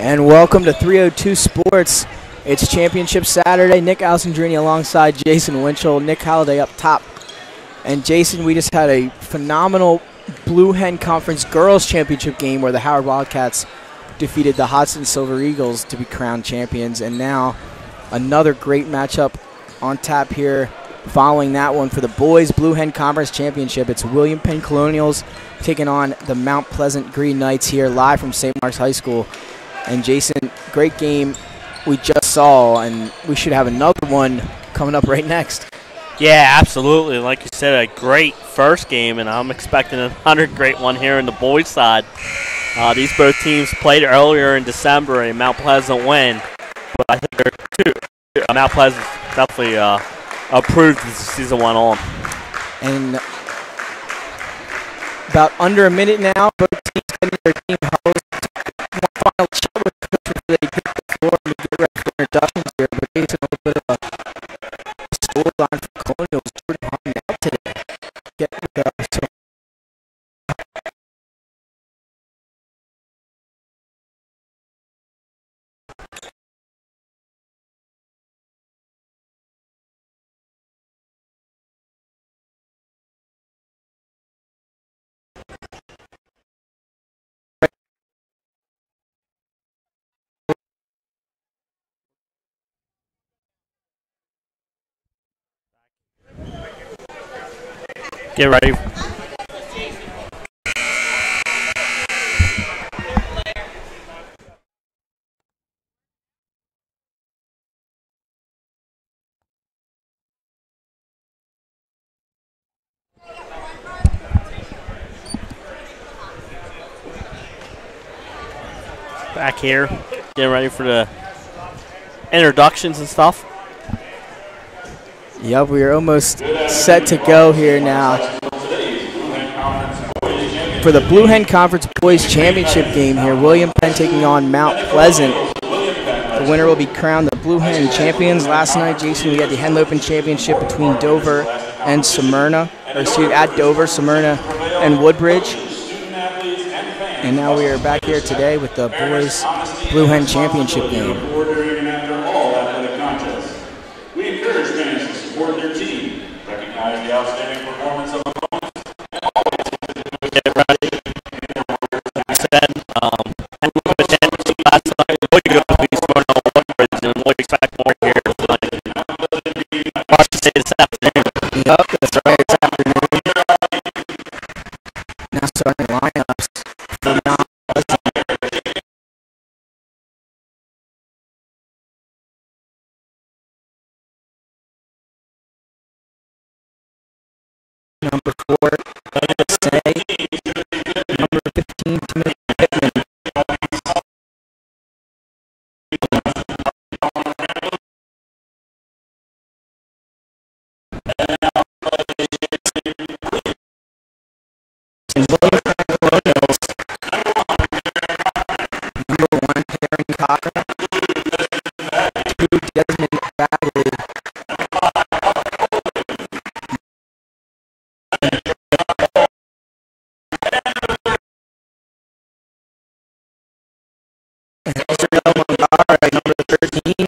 And welcome to 302 Sports. It's Championship Saturday. Nick Alessandrini alongside Jason Winchell. Nick Halliday up top. And Jason, we just had a phenomenal Blue Hen Conference Girls Championship game where the Howard Wildcats defeated the Hodson Silver Eagles to be crowned champions. And now another great matchup on tap here following that one for the boys Blue Hen Conference Championship. It's William Penn Colonials taking on the Mount Pleasant Green Knights here live from St. Mark's High School. And Jason, great game we just saw, and we should have another one coming up right next. Yeah, absolutely. Like you said, a great first game, and I'm expecting another great one here in the boys' side. These both teams played earlier in December, and Mount Pleasant win. But I think Mount Pleasant definitely improved as the season went on. And about under a minute now, both teams getting their team huddles. One final chat with coach before they hit the floor and we get ready for introductions here. But Jason, a little bit of a scoreline for Colonials. Jordan Hahn out today. Get ready. Back here, getting ready for the introductions and stuff. Yep, we are almost set to go here now for the Blue Hen Conference Boys Championship game here. William Penn taking on Mount Pleasant. The winner will be crowned the Blue Hen champions. Last night, Jason, we had the Henlopen Championship between Dover and Smyrna, or excuse me, at Dover, Smyrna, and Woodbridge. And now we are back here today with the boys Blue Hen Championship game. The outstanding performance of opponents. Get ready. Then, Henlopen Championship last night. Way to go between Smyrna and Woodbridge, and we expect more here tonight. Washington State this afternoon. Yep, that's right, this afternoon. Now starting lineups for Mount Pleasant. Number 4, Say. Number 15, Timothy Pittman. And William Penn Colonials. Number 1, Perrin Cotter. 2, Desmond Bagley. Number 13.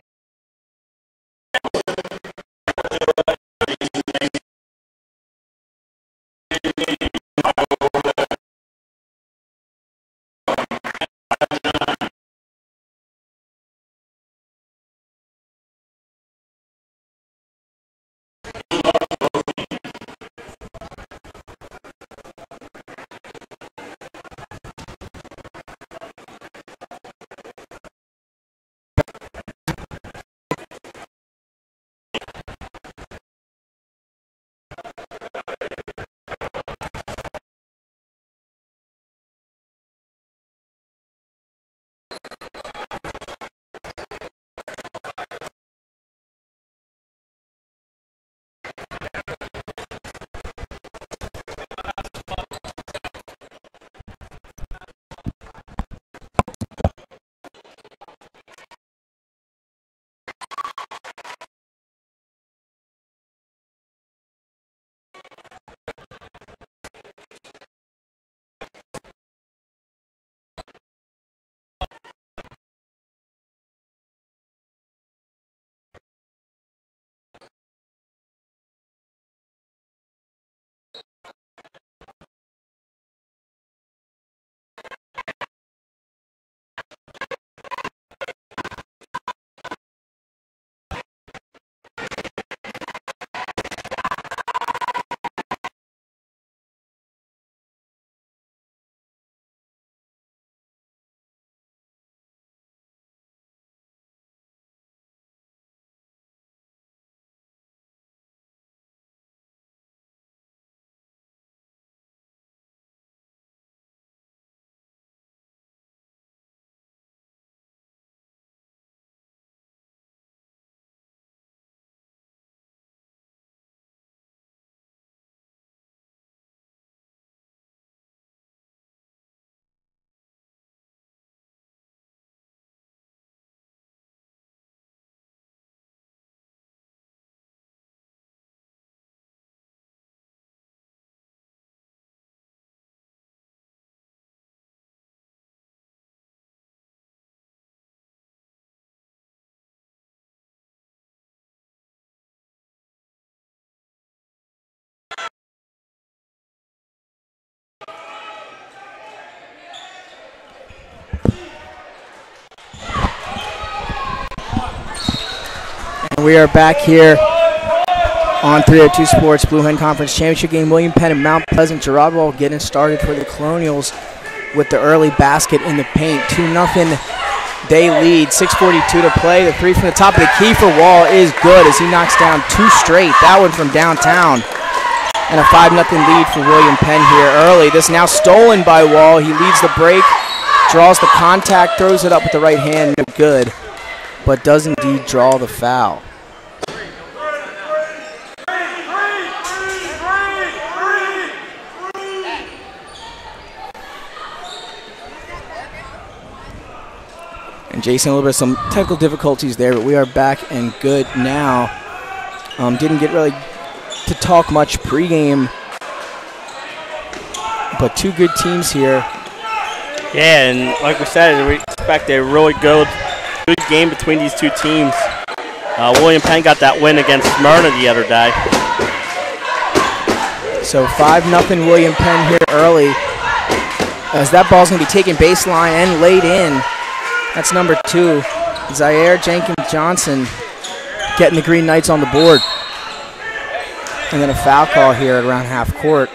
We are back here on 302 Sports Blue Hen Conference Championship game. William Penn and Mount Pleasant. Gerard Wall getting started for the Colonials with the early basket in the paint. 2-0 they lead. 6:42 to play. The three from the top of the key for Wall is good as he knocks down two straight. That one from downtown. And a 5-0 lead for William Penn here early. This now stolen by Wall. He leads the break, draws the contact, throws it up with the right hand. No good, but does indeed draw the foul. And Jason, a little bit of some technical difficulties there, but we are back and good now. Didn't get really to talk much pregame, but two good teams here. Yeah, and like we said, we expect a really good game between these two teams. William Penn got that win against Smyrna the other day. So 5-0 William Penn here early, as that ball's going to be taken baseline and laid in. That's number 2, Zaire Jenkins-Johnson, getting the Green Knights on the board. And then a foul call here at around half court.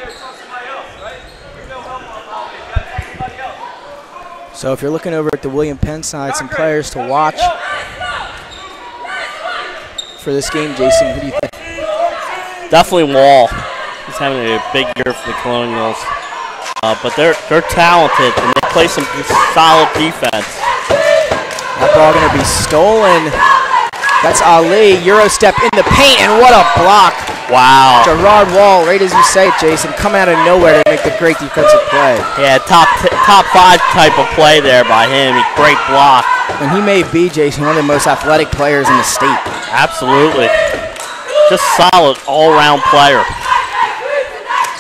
So if you're looking over at the William Penn side, some players to watch for this game, Jason, who do you think? Definitely Wall. He's having a big year for the Colonials. But they're talented, and they play some solid defense. That ball going to be stolen. That's Ali. Euro step in the paint, and what a block. Wow. Gerard Wall, right as you say it, Jason, come out of nowhere to make the great defensive play. Yeah, top 5 type of play there by him. Great block. And he may be, Jason, one of the most athletic players in the state. Absolutely. Just solid all-around player.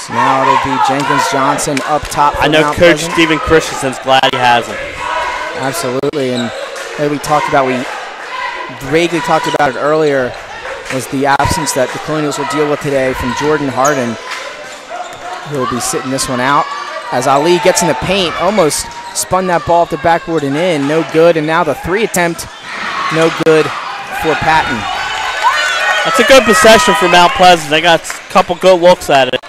So now it'll be Jenkins-Johnson up top. I know Mount Coach Pleasant. Stephen Christensen's glad he has him. Absolutely, and like we vaguely talked about it earlier, was the absence that the Colonials will deal with today from Jordan Harden. He'll be sitting this one out as Ali gets in the paint, almost spun that ball off the backboard and in, no good, and now the 3 attempt, no good for Patton. That's a good possession for Mount Pleasant. They got a couple good looks at it,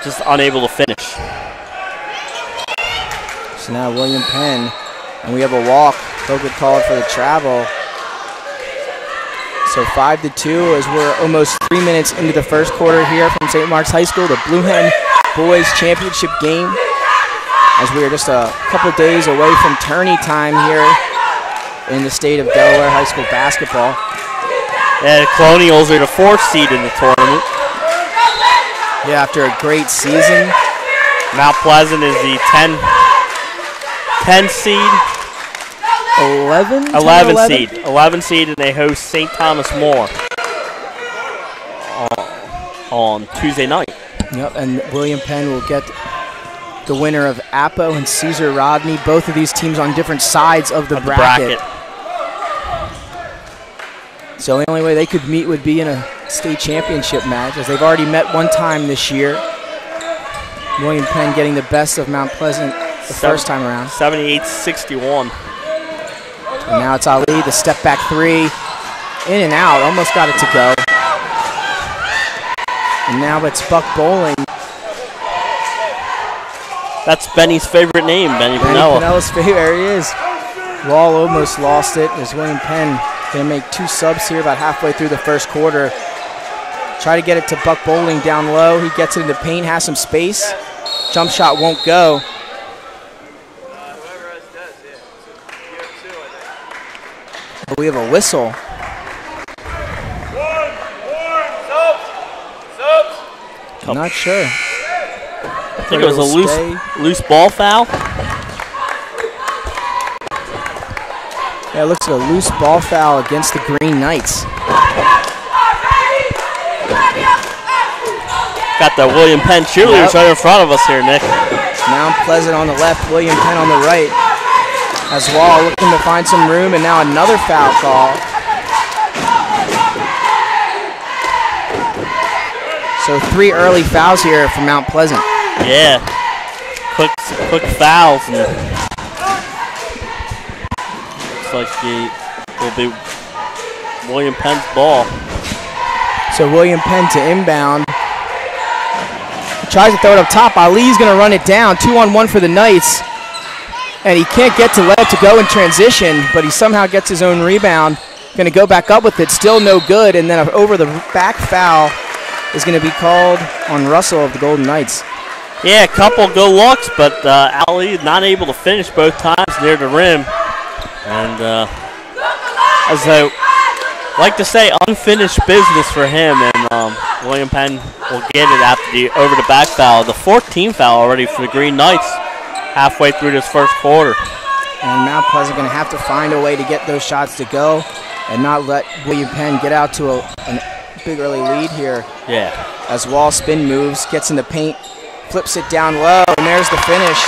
just unable to finish. So now William Penn, and we have a walk. Hogan called for the travel. So 5-2 as we're almost 3 minutes into the first quarter here from St. Mark's High School, the Blue Hen Boys Championship game. As we are just a couple days away from tourney time here in the state of Delaware high school basketball. Yeah, the Colonials are the 4th seed in the tournament. Yeah, after a great season. Mount Pleasant is the 10 seed. 11 seed. 11 seed, and they host St. Thomas More on Tuesday night. Yep, and William Penn will get the winner of Appo and Caesar Rodney. Both of these teams on different sides of the bracket. So the only way they could meet would be in a state championship match, as they've already met one time this year. William Penn getting the best of Mount Pleasant the first time around. 78-61. And now it's Ali, the step back 3, in and out, almost got it to go. And now it's Buck Bowling. That's Benny's favorite name, Benny Pinella. Pinella's favorite, there he is. Wall almost lost it. There's William Penn going to make 2 subs here about halfway through the first quarter. Try to get it to Buck Bowling down low. He gets it in the paint, has some space. Jump shot won't go. But we have a whistle. I'm not sure. I think it was a loose ball foul. Yeah, it looks like a loose ball foul against the Green Knights. Got the William Penn cheerleaders right in front of us here, Nick. Mount Pleasant on the left, William Penn on the right. As Wall looking to find some room, and now another foul call. So 3 early fouls here for Mount Pleasant. Yeah, quick fouls. And looks like it will be William Penn's ball. So William Penn to inbound. Tries to throw it up top. Ali's going to run it down. 2-on-1 for the Knights. And he can't get to let it to go in transition, but he somehow gets his own rebound. Going to go back up with it. Still no good. And then an over the back foul is going to be called on Russell of the Golden Knights. Yeah, a couple good looks, but Ali not able to finish both times near the rim. And as I like to say, unfinished business for him. And William Penn will get it after the over the back foul. The 14th foul already for the Green Knights halfway through this first quarter. And Mount Pleasant going to have to find a way to get those shots to go and not let William Penn get out to a big early lead here. Yeah. As Wall spin moves, gets in the paint, flips it down low, and there's the finish.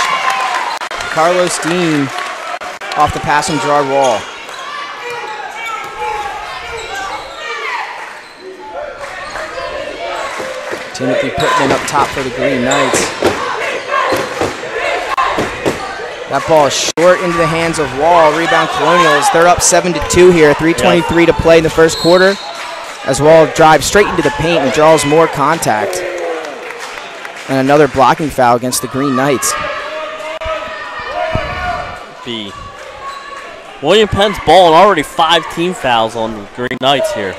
Carlos Dean off the pass from Gerard Wall. Timothy Pittman up top for the Green Knights. That ball is short into the hands of Wall. Rebound Colonials. They're up 7-2 here. 3:23 to play in the first quarter. As Wall drives straight into the paint and draws more contact. And another blocking foul against the Green Knights. William Penn's ball and already 5 team fouls on the Green Knights here.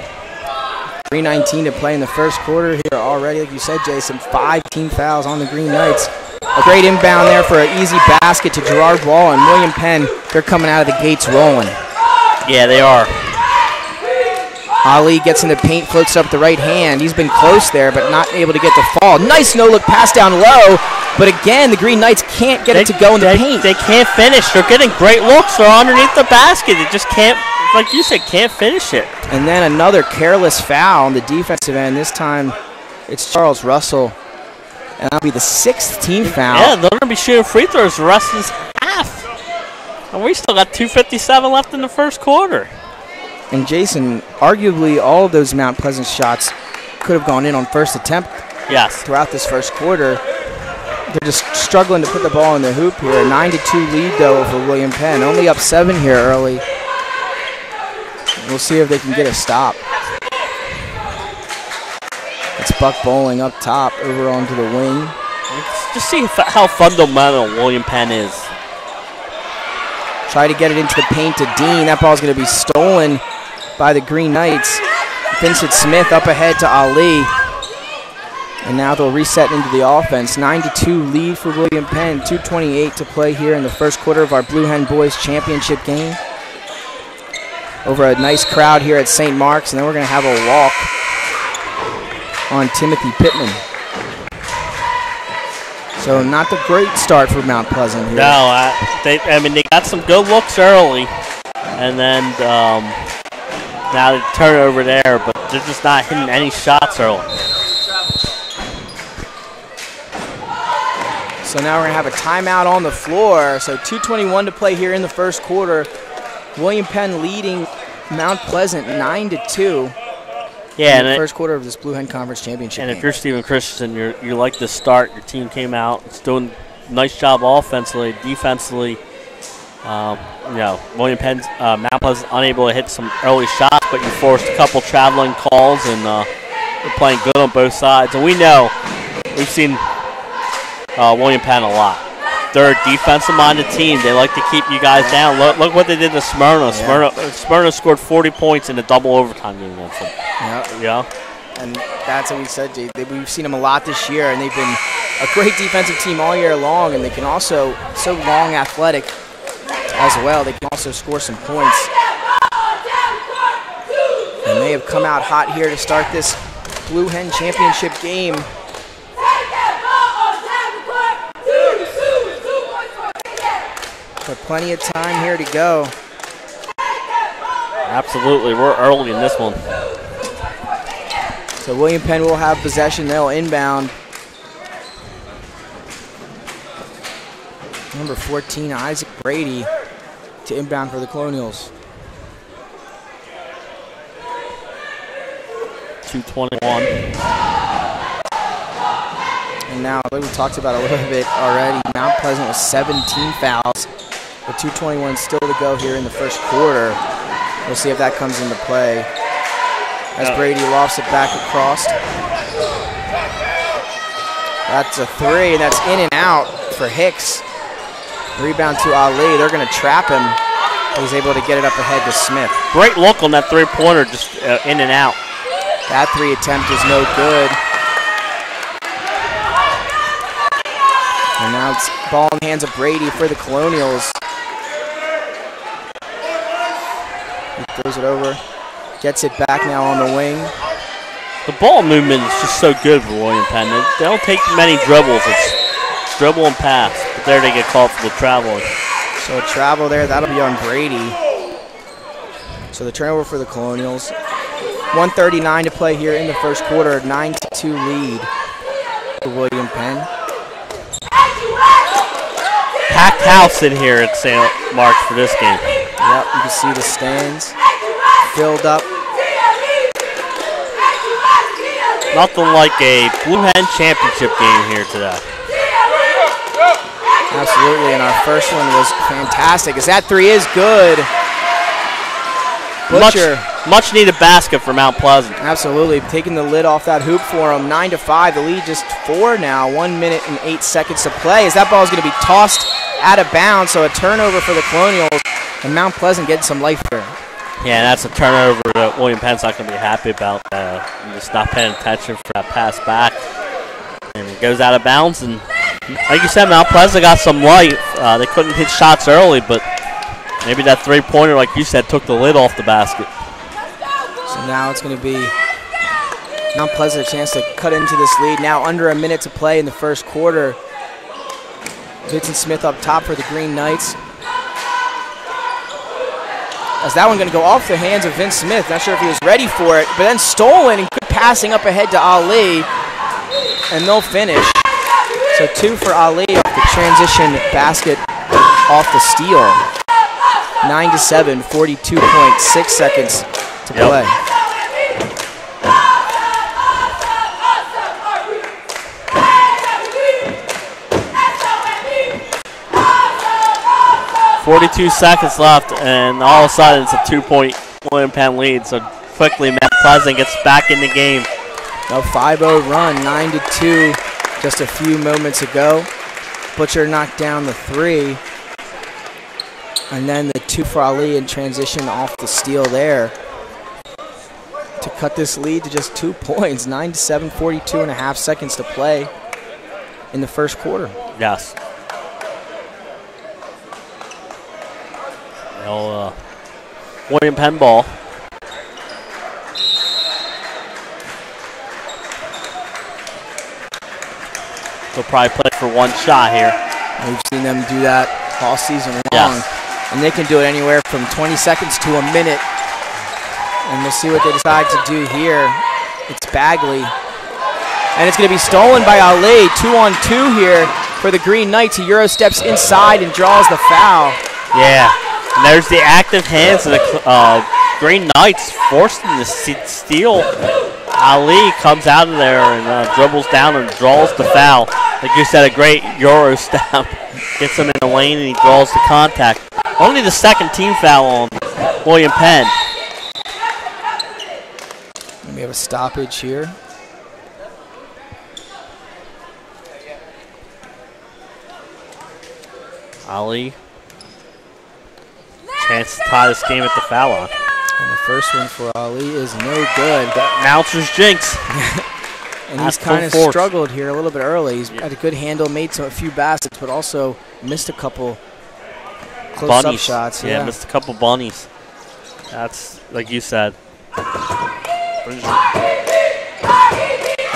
3:19 to play in the first quarter here already. Like you said, Jason, 5 team fouls on the Green Knights. A great inbound there for an easy basket to Gerard Wall, and William Penn, they're coming out of the gates rolling. Yeah, they are. Ali gets in the paint, floats up the right hand. He's been close there, but not able to get the fall. Nice no-look pass down low, but again, the Green Knights can't get it to go in the paint. They can't finish. They're getting great looks. They're underneath the basket. They just can't, like you said, can't finish it. And then another careless foul on the defensive end. This time, it's Charles Russell. And that'll be the 6th team foul. Yeah, they're going to be shooting free throws the rest of this half. And we still got 2:57 left in the first quarter. And Jason, arguably all of those Mount Pleasant shots could have gone in on first attempt. Yes. Throughout this first quarter. They're just struggling to put the ball in the hoop here. 9-2 lead, though, for William Penn. Only up 7 here early. We'll see if they can get a stop. It's Buck Bowling up top, over onto the wing. Let's just see how fundamental William Penn is. Try to get it into the paint to Dean. That ball's going to be stolen by the Green Knights. Vincent Smith up ahead to Ali. And now they'll reset into the offense. 9-2 lead for William Penn. 2:28 to play here in the first quarter of our Blue Hen Boys Championship game. Over a nice crowd here at St. Mark's, and then we're going to have a walk on Timothy Pittman. So not the great start for Mount Pleasant here. No, they got some good looks early, and then now the turnover there, but they're just not hitting any shots early. So now we're going to have a timeout on the floor. So 2:21 to play here in the first quarter. William Penn leading Mount Pleasant 9-2. Yeah, in the first quarter of this Blue Hen Conference Championship and game. If you're Stephen Christensen, you like the start. Your team came out. It's doing a nice job offensively, defensively. William Penn's Mount Pleasant unable to hit some early shots, but you forced a couple traveling calls, and they're playing good on both sides. And we know we've seen William Penn a lot. They're a defensive-minded team. They like to keep you guys down. Look what they did to Smyrna. Yeah. Smyrna scored 40 points in a double overtime game against them. Yep. Yeah. And that's what we said, Jay. We've seen them a lot this year, and they've been a great defensive team all year long, and they can also, so long athletic as well, they can also score some points. And they have come out hot here to start this Blue Hen Championship game. But plenty of time here to go. Absolutely, we're early in this one. So William Penn will have possession. They'll inbound. Number 14, Isaac Brady, to inbound for the Colonials. 2:21. And now, like we talked about a little bit already, Mount Pleasant with 17 fouls, with 2:21 still to go here in the first quarter. We'll see if that comes into play. as Brady lofts it back across. That's a three, and that's in and out for Hicks. Rebound to Ali. They're going to trap him. He's able to get it up ahead to Smith. Great look on that three-pointer, just in and out. That three attempt is no good. And now it's ball in the hands of Brady for the Colonials. He throws it over. Gets it back now on the wing. The ball movement is just so good for William Penn. They don't take many dribbles. It's dribble and pass. But there they get called for the travel. So travel there, that'll be on Brady. So the turnover for the Colonials. 1:39 to play here in the first quarter. 9-2 lead for William Penn. Packed house in here at St. Mark's for this game. Yep, you can see the stands filled up. Nothing like a Blue Hen championship game here today. Absolutely, and our first one was fantastic. As that three is good. Butcher. Much needed basket for Mount Pleasant. Absolutely, taking the lid off that hoop for him. 9-5, the lead just 4 now. 1 minute and 8 seconds to play. As that ball is going to be tossed out of bounds, so a turnover for the Colonials, and Mount Pleasant getting some life there. Yeah, that's a turnover that William Penn's not going to be happy about. Just not paying attention for that pass back. And it goes out of bounds. And like you said, Mount Pleasant got some life. They couldn't hit shots early, but maybe that three-pointer, like you said, took the lid off the basket. So now it's going to be Mount Pleasant a chance to cut into this lead. Now under a minute to play in the first quarter. Vincent Smith up top for the Green Knights. As that one going to go off the hands of Vince Smith. Not sure if he was ready for it, but then stolen and good passing up ahead to Ali. And they'll finish. So 2 for Ali off the transition basket off the steal. 9-7, 42.6 seconds to play. 42 seconds left, and all of a sudden it's a 2-point William Penn lead. So quickly, Mount Pleasant gets back in the game. A 5-0 run, 9-2, just a few moments ago. Butcher knocked down the three, and then the 2 for Ali in transition off the steal there to cut this lead to just 2 points. 9-7, 42.5 seconds to play in the first quarter. Yes. William Penn ball. They'll probably play for one shot here. We've seen them do that all season long. Yes. And they can do it anywhere from 20 seconds to a minute. And we'll see what they decide to do here. It's Bagley. And it's going to be stolen by Ali. 2-on-2 here for the Green Knights. He Euro steps inside and draws the foul. Yeah. And there's the active hands of the Green Knights forced him to steal. Ali comes out of there and dribbles down and draws the foul. Like you said, a great Euro step. Gets him in the lane and he draws the contact. Only the second team foul on William Penn. We have a stoppage here. Ali. Chance to tie this game at the foul line. And the first one for Ali is no good. That Mouncer's jinx. And he's kind of struggled here a little bit early. He's had a good handle, made a few baskets, but also missed a couple close-up shots. Yeah, missed a couple bunnies. That's, like you said. And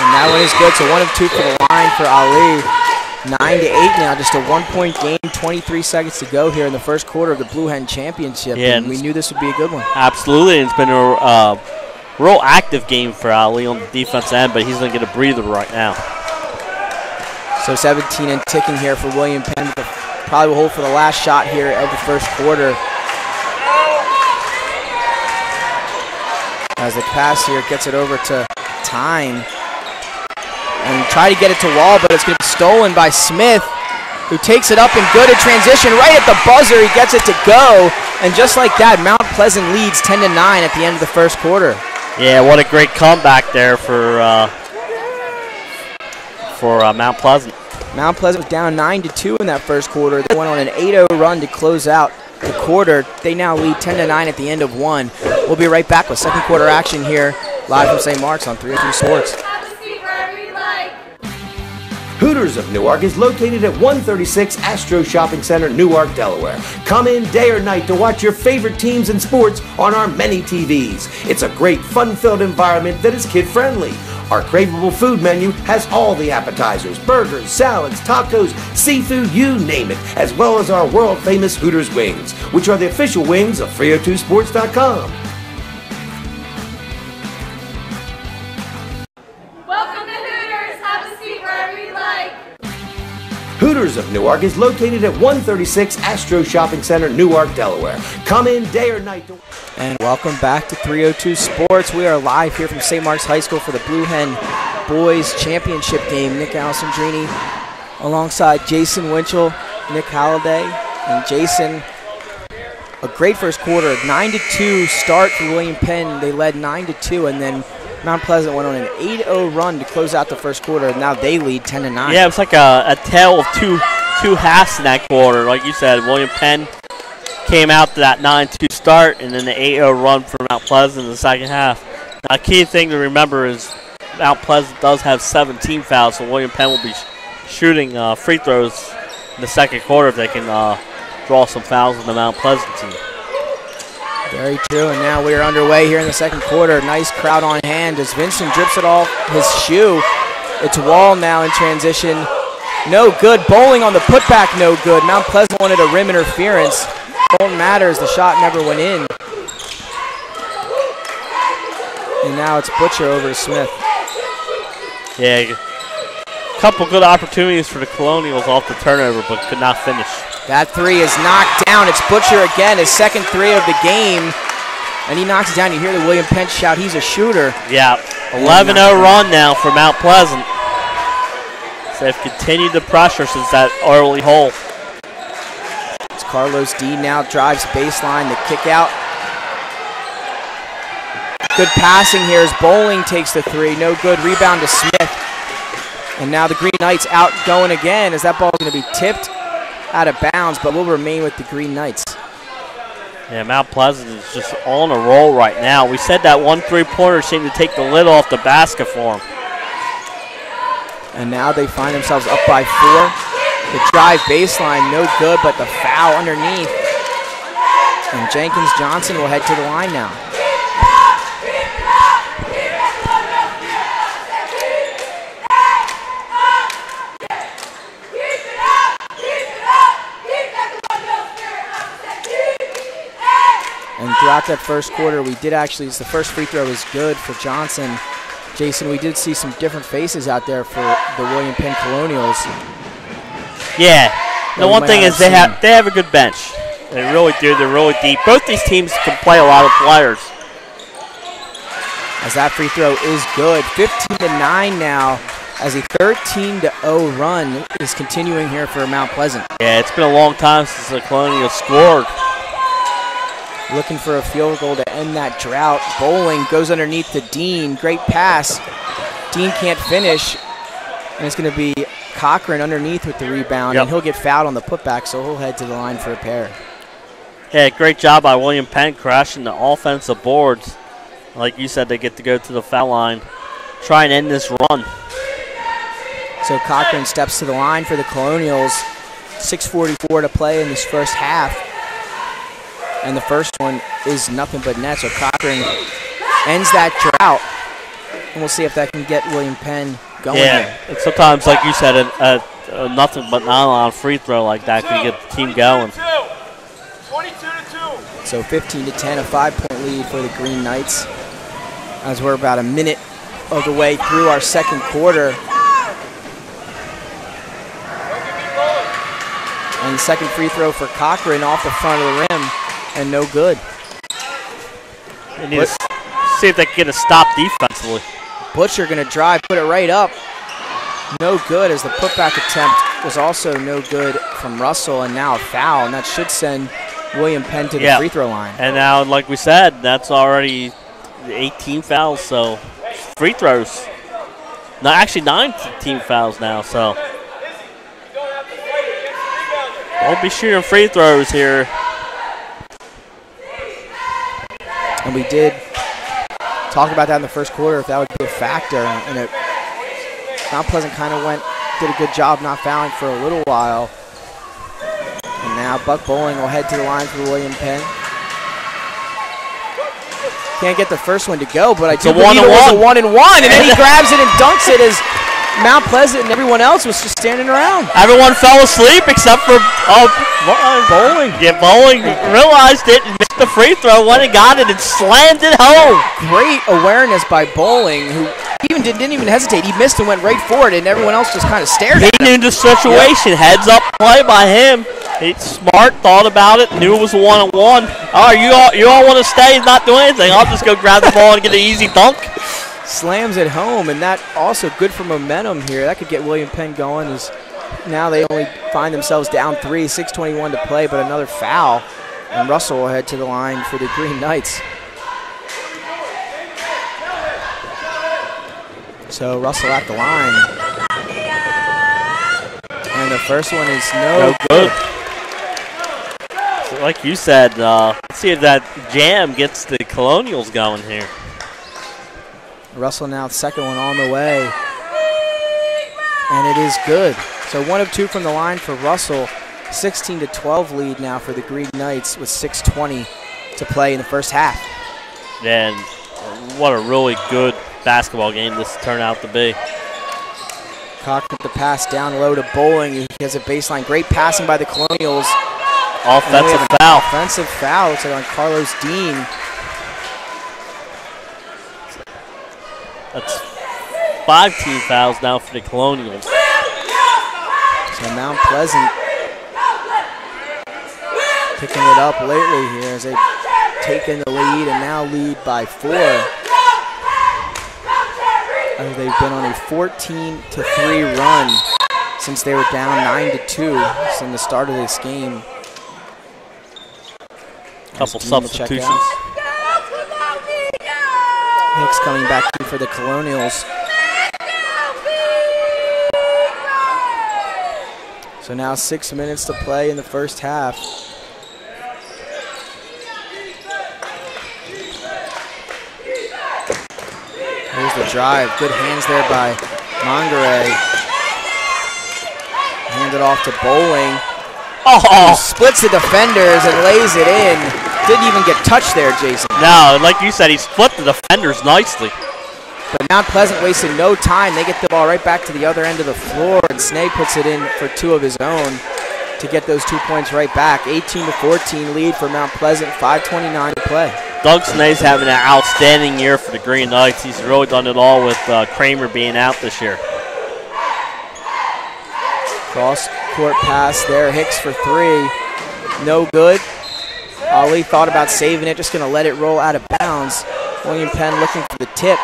that one is good. So 1 of 2 for the line for Ali. 9-8 now, just a 1-point game. 23 seconds to go here in the first quarter of the Blue Hen Championship. Yeah, and we knew this would be a good one. Absolutely. It's been a real active game for Ali on the defense end, but he's going to get a breather right now. So 17 and ticking here for William Penn. Probably will hold for the last shot here of the first quarter. As the pass here gets it over to Time. And try to get it to Wall, but it's going to be stolen by Smith, who takes it up and good at transition. Right at the buzzer, he gets it to go. And just like that, Mount Pleasant leads 10-9 at the end of the first quarter. Yeah, what a great comeback there for Mount Pleasant. Mount Pleasant was down 9-2 in that first quarter. They went on an 8-0 run to close out the quarter. They now lead 10-9 at the end of one. We'll be right back with second quarter action here, live from St. Mark's on 302 Sports. Hooters of Newark is located at 136 Astro Shopping Center, Newark, Delaware. Come in day or night to watch your favorite teams and sports on our many TVs. It's a great, fun-filled environment that is kid-friendly. Our craveable food menu has all the appetizers, burgers, salads, tacos, seafood, you name it, as well as our world-famous Hooters wings, which are the official wings of 302sports.com. Hooters of Newark is located at 136 Astro Shopping Center, Newark, Delaware. Come in day or night. And welcome back to 302 Sports. We are live here from St. Mark's High School for the Blue Hen Boys Championship game. Nick Alessandrini alongside Jason Winchell, Nick Halliday, and Jason. A great first quarter, 9-2 start for William Penn. They led 9-2, and then Mount Pleasant went on an 8-0 run to close out the first quarter, and now they lead 10-9. Yeah, it was like a tale of two halves in that quarter. Like you said, William Penn came out to that 9-2 start, and then the 8-0 run for Mount Pleasant in the second half. Now, a key thing to remember is Mount Pleasant does have 17 fouls, so William Penn will be shooting free throws in the second quarter if they can draw some fouls on the Mount Pleasant team. Very true, and now we are underway here in the second quarter. Nice crowd on hand as Vincent drips it off his shoe. It's Wall now in transition. No good. Bowling on the putback, no good. Mount Pleasant wanted a rim interference. Don't matter as the shot never went in. And now it's Butcher over to Smith. Yeah, a couple good opportunities for the Colonials off the turnover, but could not finish. That three is knocked down. It's Butcher again, his second three of the game. And he knocks it down. You hear the William Penn shout, he's a shooter. Yeah, 11-0 run now for Mount Pleasant. So they've continued the pressure since that early hole. It's Carlos D now drives baseline, the kick out. Good passing here as Bowling takes the three. No good. Rebound to Smith. And now the Green Knights out going again as that ball is going to be tipped out of bounds, but will remain with the Green Knights. Yeah, Mount Pleasant is just on a roll right now. We said that one three-pointer seemed to take the lid off the basket for them. And now they find themselves up by 4. The drive baseline, no good, but the foul underneath. And Jenkins Johnson will head to the line now. And throughout that first quarter, we did actually, the first free throw was good for Johnson. Jason, we did see some different faces out there for the William Penn Colonials. Yeah, the one thing is they have a good bench. They really do. They're really deep. Both these teams can play a lot of players. As that free throw is good. 15-9 now as a 13-0 run is continuing here for Mount Pleasant. Yeah, it's been a long time since the Colonials scored. Looking for a field goal to end that drought. Bowling goes underneath to Dean. Great pass. Dean can't finish. And it's going to be Cochran underneath with the rebound. Yep. And he'll get fouled on the putback, so he'll head to the line for a pair. Yeah, great job by William Penn crashing the offensive boards. Like you said, they get to go to the foul line. Try and end this run. So Cochran steps to the line for the Colonials. 6:44 to play in this first half. And the first one is nothing but net. So Cochran ends that drought. And we'll see if that can get William Penn going here. And sometimes, like you said, a nothing but nylon free throw like that can get the team going. 22-2. So 15-10, a 5-point lead for the Green Knights. As we're about a minute of the way through our second quarter. And the second free throw for Cochran off the front of the rim. And no good. They need to see if they can get a stop defensively. Butcher going to drive, put it right up. No good as the putback attempt was also no good from Russell, and now a foul, and that should send William Penn to the free throw line. And now, like we said, that's already 8 team fouls, so free throws. No, actually 9 team fouls now, so won't be shooting free throws here. And we did talk about that in the first quarter, if that would be a factor. And Mount Pleasant kind of did a good job not fouling for a little while. And now Buck Bowling will head to the line for William Penn. Can't get the first one to go, but I do believe it was a 1-and-1, and then he grabs it and dunks it as Mount Pleasant and everyone else was just standing around. Everyone fell asleep except for Bowling. Yeah, Bowling realized it and missed the free throw, went and got it and slammed it home. Great awareness by Bowling, who didn't even hesitate. He missed and went right for it, and everyone else just kind of stared at him. He knew the situation. Yep. Heads up play by him. He's smart, thought about it, knew it was a 1-on-1. All right, you all want to stay and not do anything. I'll just go grab the ball and get an easy dunk. Slams it home, and that also good for momentum here. That could get William Penn going, as now they only find themselves down 3, 6:21 to play, but another foul. And Russell will head to the line for the Green Knights. So Russell at the line. And the first one is no good. So like you said, let's see if that jam gets the Colonials going here. Russell now the second one on the way. And it is good. So 1 of 2 from the line for Russell. 16-12 lead now for the Green Knights with 6:20 to play in the first half. And what a really good basketball game this turned out to be. Cock with the pass down low to Bowling. He has a baseline. Great passing by the Colonials. Offensive foul. Offensive foul. Looks like on Carlos Dean. That's 5 team fouls now for the Colonials. So Mount Pleasant picking it up lately here as they've taken the lead and now lead by 4. They've been on a 14-3 run since they were down 9-2 since the start of this game. Couple substitutions. Hicks coming back in for the Colonials. So now 6 minutes to play in the first half. Here's the drive. Good hands there by Mongaray. Handed off to Bowling. Oh! Splits the defenders and lays it in. Didn't even get touched there, Jason. No, like you said, he split the defenders nicely. But Mount Pleasant wasted no time. They get the ball right back to the other end of the floor, and Snay puts it in for 2 of his own to get those 2 points right back. 18-14 lead for Mount Pleasant, 5:29 to play. Doug Snay's having an outstanding year for the Green Knights. He's really done it all with Kramer being out this year. Cross-court pass there. Hicks for 3. No good. Ali thought about saving it, just going to let it roll out of bounds. William Penn looking for the tip.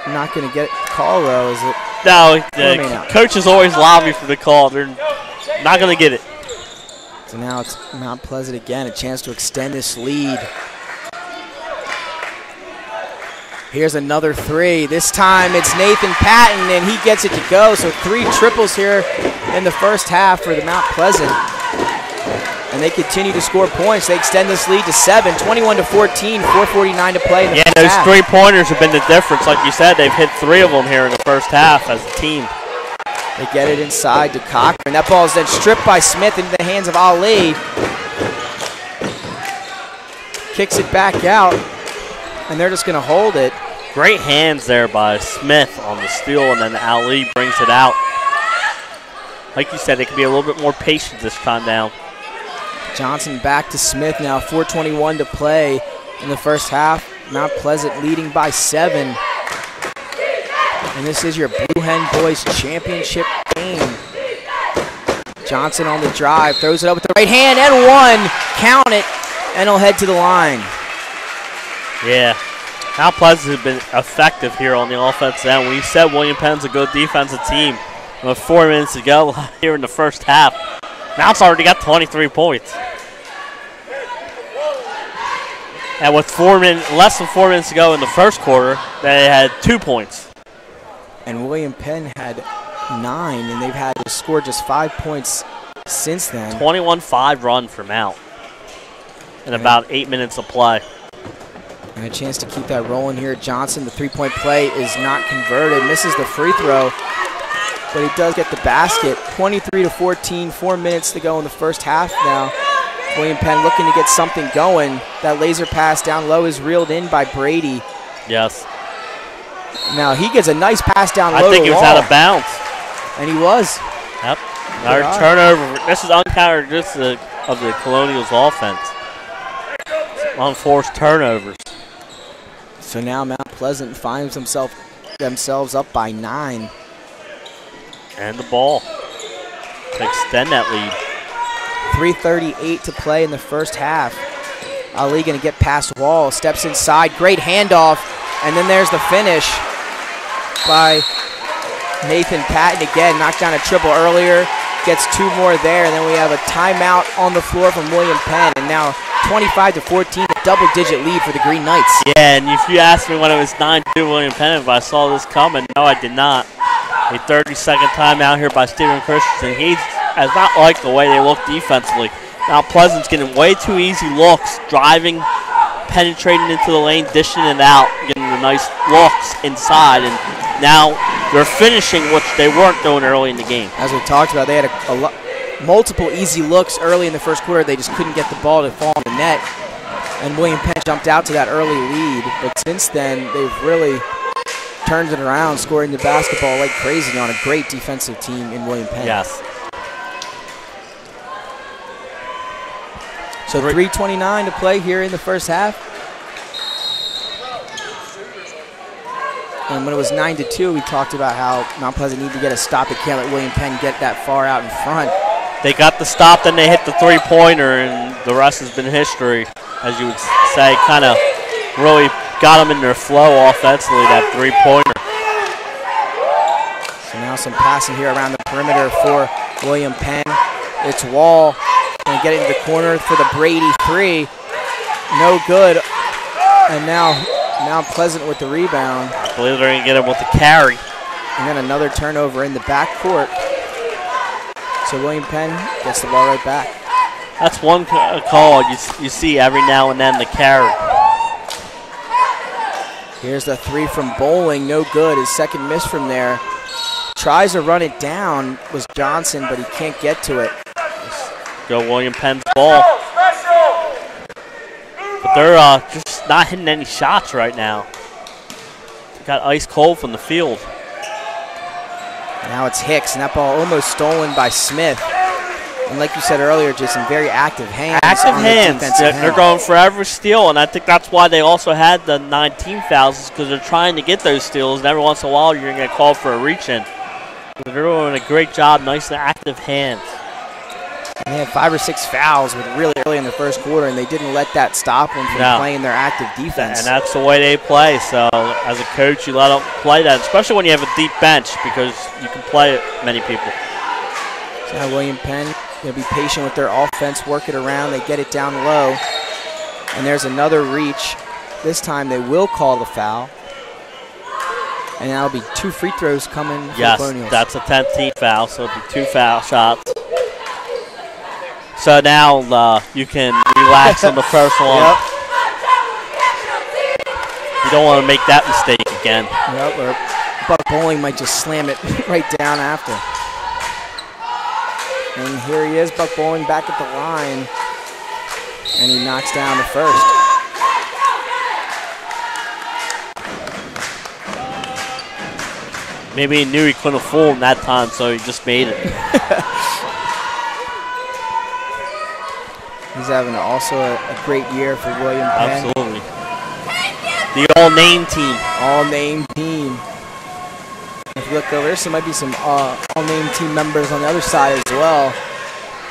Not going to get the call, though, is it? No, the coaches always lobby for the call. They're not going to get it. So now it's Mount Pleasant again, a chance to extend this lead. Here's another 3. This time it's Nathan Patton, and he gets it to go. So 3 triples here in the first half for the Mount Pleasant. And they continue to score points. They extend this lead to 7, 21-14, 4:49 to play in the first half. Those 3-pointers have been the difference. Like you said, they've hit 3 of them here in the first half as a team. They get it inside to Cochran. That ball is then stripped by Smith into the hands of Ali. Kicks it back out, and they're just going to hold it. Great hands there by Smith on the steal, and then Ali brings it out. Like you said, they can be a little bit more patient this time down. Johnson back to Smith now, 4:21 to play in the first half. Mount Pleasant leading by 7. And this is your Blue Hen Boys Championship game. Johnson on the drive, throws it up with the right hand, and 1. Count it, and he'll head to the line. Yeah, Mount Pleasant has been effective here on the offensive end. We said William Penn's a good defensive team. With 4 minutes to go here in the first half, Mount's already got 23 points. And with less than 4 minutes to go in the first quarter, they had 2 points. And William Penn had 9, and they've had to score just 5 points since then. 21-5 run for Mount in about 8 minutes of play. And a chance to keep that rolling here. Johnson, the three-point play is not converted. Misses the free throw, but he does get the basket. 23-14, 4 minutes to go in the first half now. William Penn looking to get something going. That laser pass down low is reeled in by Brady. Yes. Now he gets a nice pass down low. I think he was out of bounds. And he was. Yep. Another turnover. This is uncharacteristic of the Colonials offense. Unforced turnovers. So now Mount Pleasant finds themselves up by 9. And the ball to extend that lead. 3:38 to play in the first half. Ali going to get past Wall, steps inside, great handoff, and then there's the finish by Nathan Patton. Again, knocked down a triple earlier, gets 2 more there, and then we have a timeout on the floor from William Penn, and now 25-14, a double-digit lead for the Green Knights. Yeah, and if you asked me when it was 9-2 William Penn if I saw this coming, no, I did not. A 30-second timeout here by Steven Christensen. He has not liked the way they look defensively. Now Pleasant's getting way too easy looks, driving, penetrating into the lane, dishing it out, getting the nice looks inside, and now they're finishing, which they weren't doing early in the game. As we talked about, they had multiple easy looks early in the first quarter. They just couldn't get the ball to fall on the net, and William Penn jumped out to that early lead. But since then, they've really turned it around, scoring the basketball like crazy on a great defensive team in William Penn. Yes. So 3:29 to play here in the first half. And when it was 9-2, we talked about how Mount Pleasant needed to get a stop. They can't let William Penn get that far out in front. They got the stop, then they hit the three-pointer, and the rest has been history, as you would say. Kind of really got them in their flow offensively, that three-pointer. So now some passing here around the perimeter for William Penn. It's Wall. Going to get into the corner for the Brady 3. No good. And now Mount Pleasant with the rebound. I believe they're going to get him with the carry. And then another turnover in the backcourt. So William Penn gets the ball right back. That's one call you see every now and then, the carry. Here's the 3 from Bowling. No good. His second miss from there. Tries to run it down was Johnson, but he can't get to it. Go William Penn's ball. But they're just not hitting any shots right now. They got ice cold from the field. Now it's Hicks, and that ball almost stolen by Smith. And like you said earlier, Jason, very active hands. Active on hands. The They're going for every steal, and I think that's why they also had the 9 team fouls, because they're trying to get those steals, and every once in a while you're going to get called for a reach-in. They're doing a great job, nice and active hands. And they had 5 or 6 fouls really early in the first quarter, and they didn't let that stop them from playing their active defense. And that's the way they play. So as a coach, you let them play that, especially when you have a deep bench, because you can play many people. So now William Penn going to be patient with their offense, work it around. They get it down low. And there's another reach. This time they will call the foul. And that'll be 2 free throws coming for the Colonials. That's a 10th team foul, so it'll be 2 foul shots. So now you can relax on the first one. Yep. You don't want to make that mistake again. Yep, or Buck Bowling might just slam it right down after. And here he is, Buck Bowling back at the line. And he knocks down the first. Maybe he knew he couldn't fool him that time, so he just made it. He's having also a great year for William Penn. Absolutely. The all-name team. All-name team. If you look over, there might be some all-name team members on the other side as well.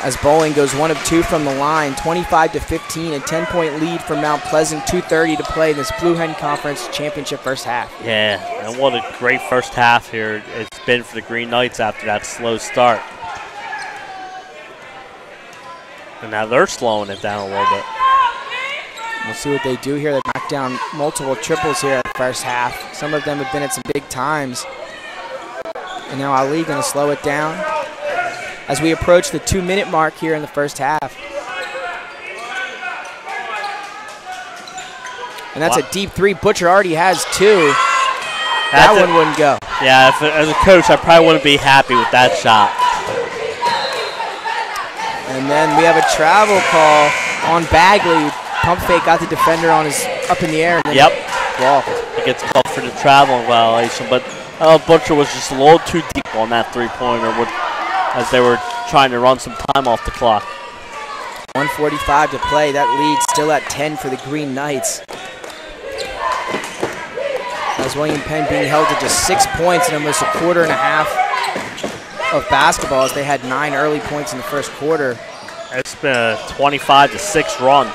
As Bowling goes 1 of 2 from the line, 25-15, a 10-point lead for Mount Pleasant, 2:30 to play in this Blue Hen Conference Championship first half. Yeah, and what a great first half here it's been for the Green Knights after that slow start. And now they're slowing it down a little bit. We'll see what they do here. They knocked down multiple triples here at the first half. Some of them have been at some big times. And now Ali going to slow it down as we approach the 2-minute mark here in the first half. And that's a deep three. Butcher already has 2. That one wouldn't go. Yeah, as a coach, I probably wouldn't be happy with that shot. And then we have a travel call on Bagley. Pump fake got the defender on his up in the air. And then walked. He gets called for the travel violation, but Butcher was just a little too deep on that three-pointer as they were trying to run some time off the clock. 1:45 to play. That lead still at 10 for the Green Knights. As William Penn being held to just 6 points in almost a quarter and a half of basketball, as they had 9 early points in the first quarter. It's been a 25-6 run.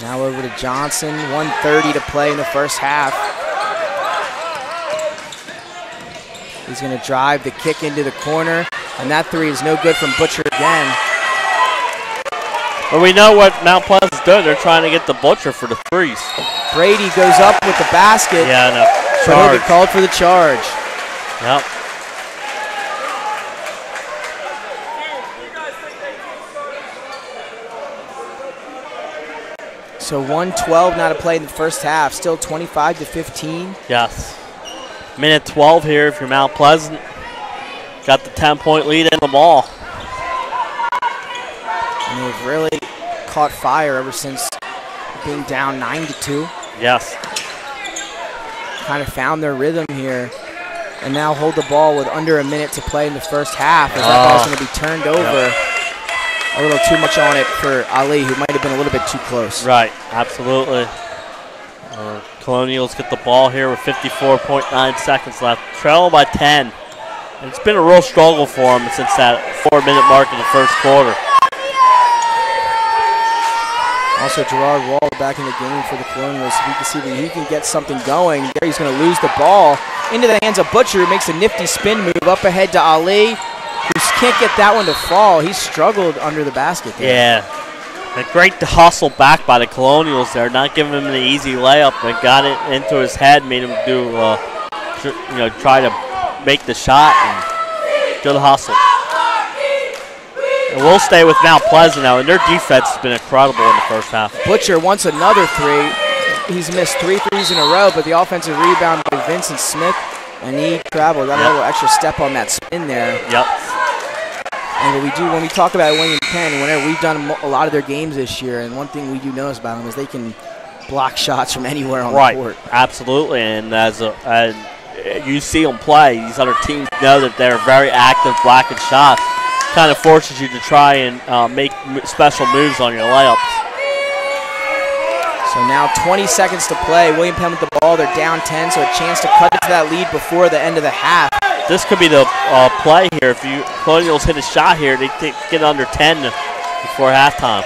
Now over to Johnson. 1:30 to play in the first half. He's going to drive the kick into the corner, and that three is no good from Butcher again. But we know what Mount Pleasant's doing. They're trying to get the Butcher for the threes. Brady goes up with the basket. Yeah, no. So he'll get called for the charge. Yep. So 1:12 now to play in the first half. Still 25-15. Yes. Minute 12 here if you're Mount Pleasant. Got the 10-point lead in the ball. And they've really caught fire ever since being down 9-2. Yes. Kind of found their rhythm here. And now hold the ball with under a minute to play in the first half, as that ball's going to be turned over. Yep. A little too much on it for Ali, who might have been a little bit too close. Right, absolutely. Colonials get the ball here with 54.9 seconds left. Trail by 10. And it's been a real struggle for them since that 4-minute mark in the first quarter. Also, Gerard Wall back in the game for the Colonials. We can see that he can get something going. There he's going to lose the ball into the hands of Butcher, who makes a nifty spin move up ahead to Ali, who can't get that one to fall. He struggled under the basket there. Yeah. A great hustle back by the Colonials there, not giving him the easy layup. They got it into his head, made him do, try to make the shot and good hustle. And we'll stay with Mount Pleasant now, and their defense has been incredible in the first half. Butcher wants another three. He's missed 3 threes in a row, but the offensive rebound by Vincent Smith, and he traveled. Got a little extra step on that spin there. Yep. And what we do when we talk about William Penn, whenever we've done a lot of their games this year, and one thing we do notice about them is they can block shots from anywhere on the court. Absolutely. And as you see them play, these other teams know that they're very active blocking shots. Kind of forces you to try and make special moves on your layups. So now 20 seconds to play. William Penn with the ball. They're down 10, so a chance to cut into that lead before the end of the half. This could be the play here. If Colonials hit a shot here, they get under 10 before halftime.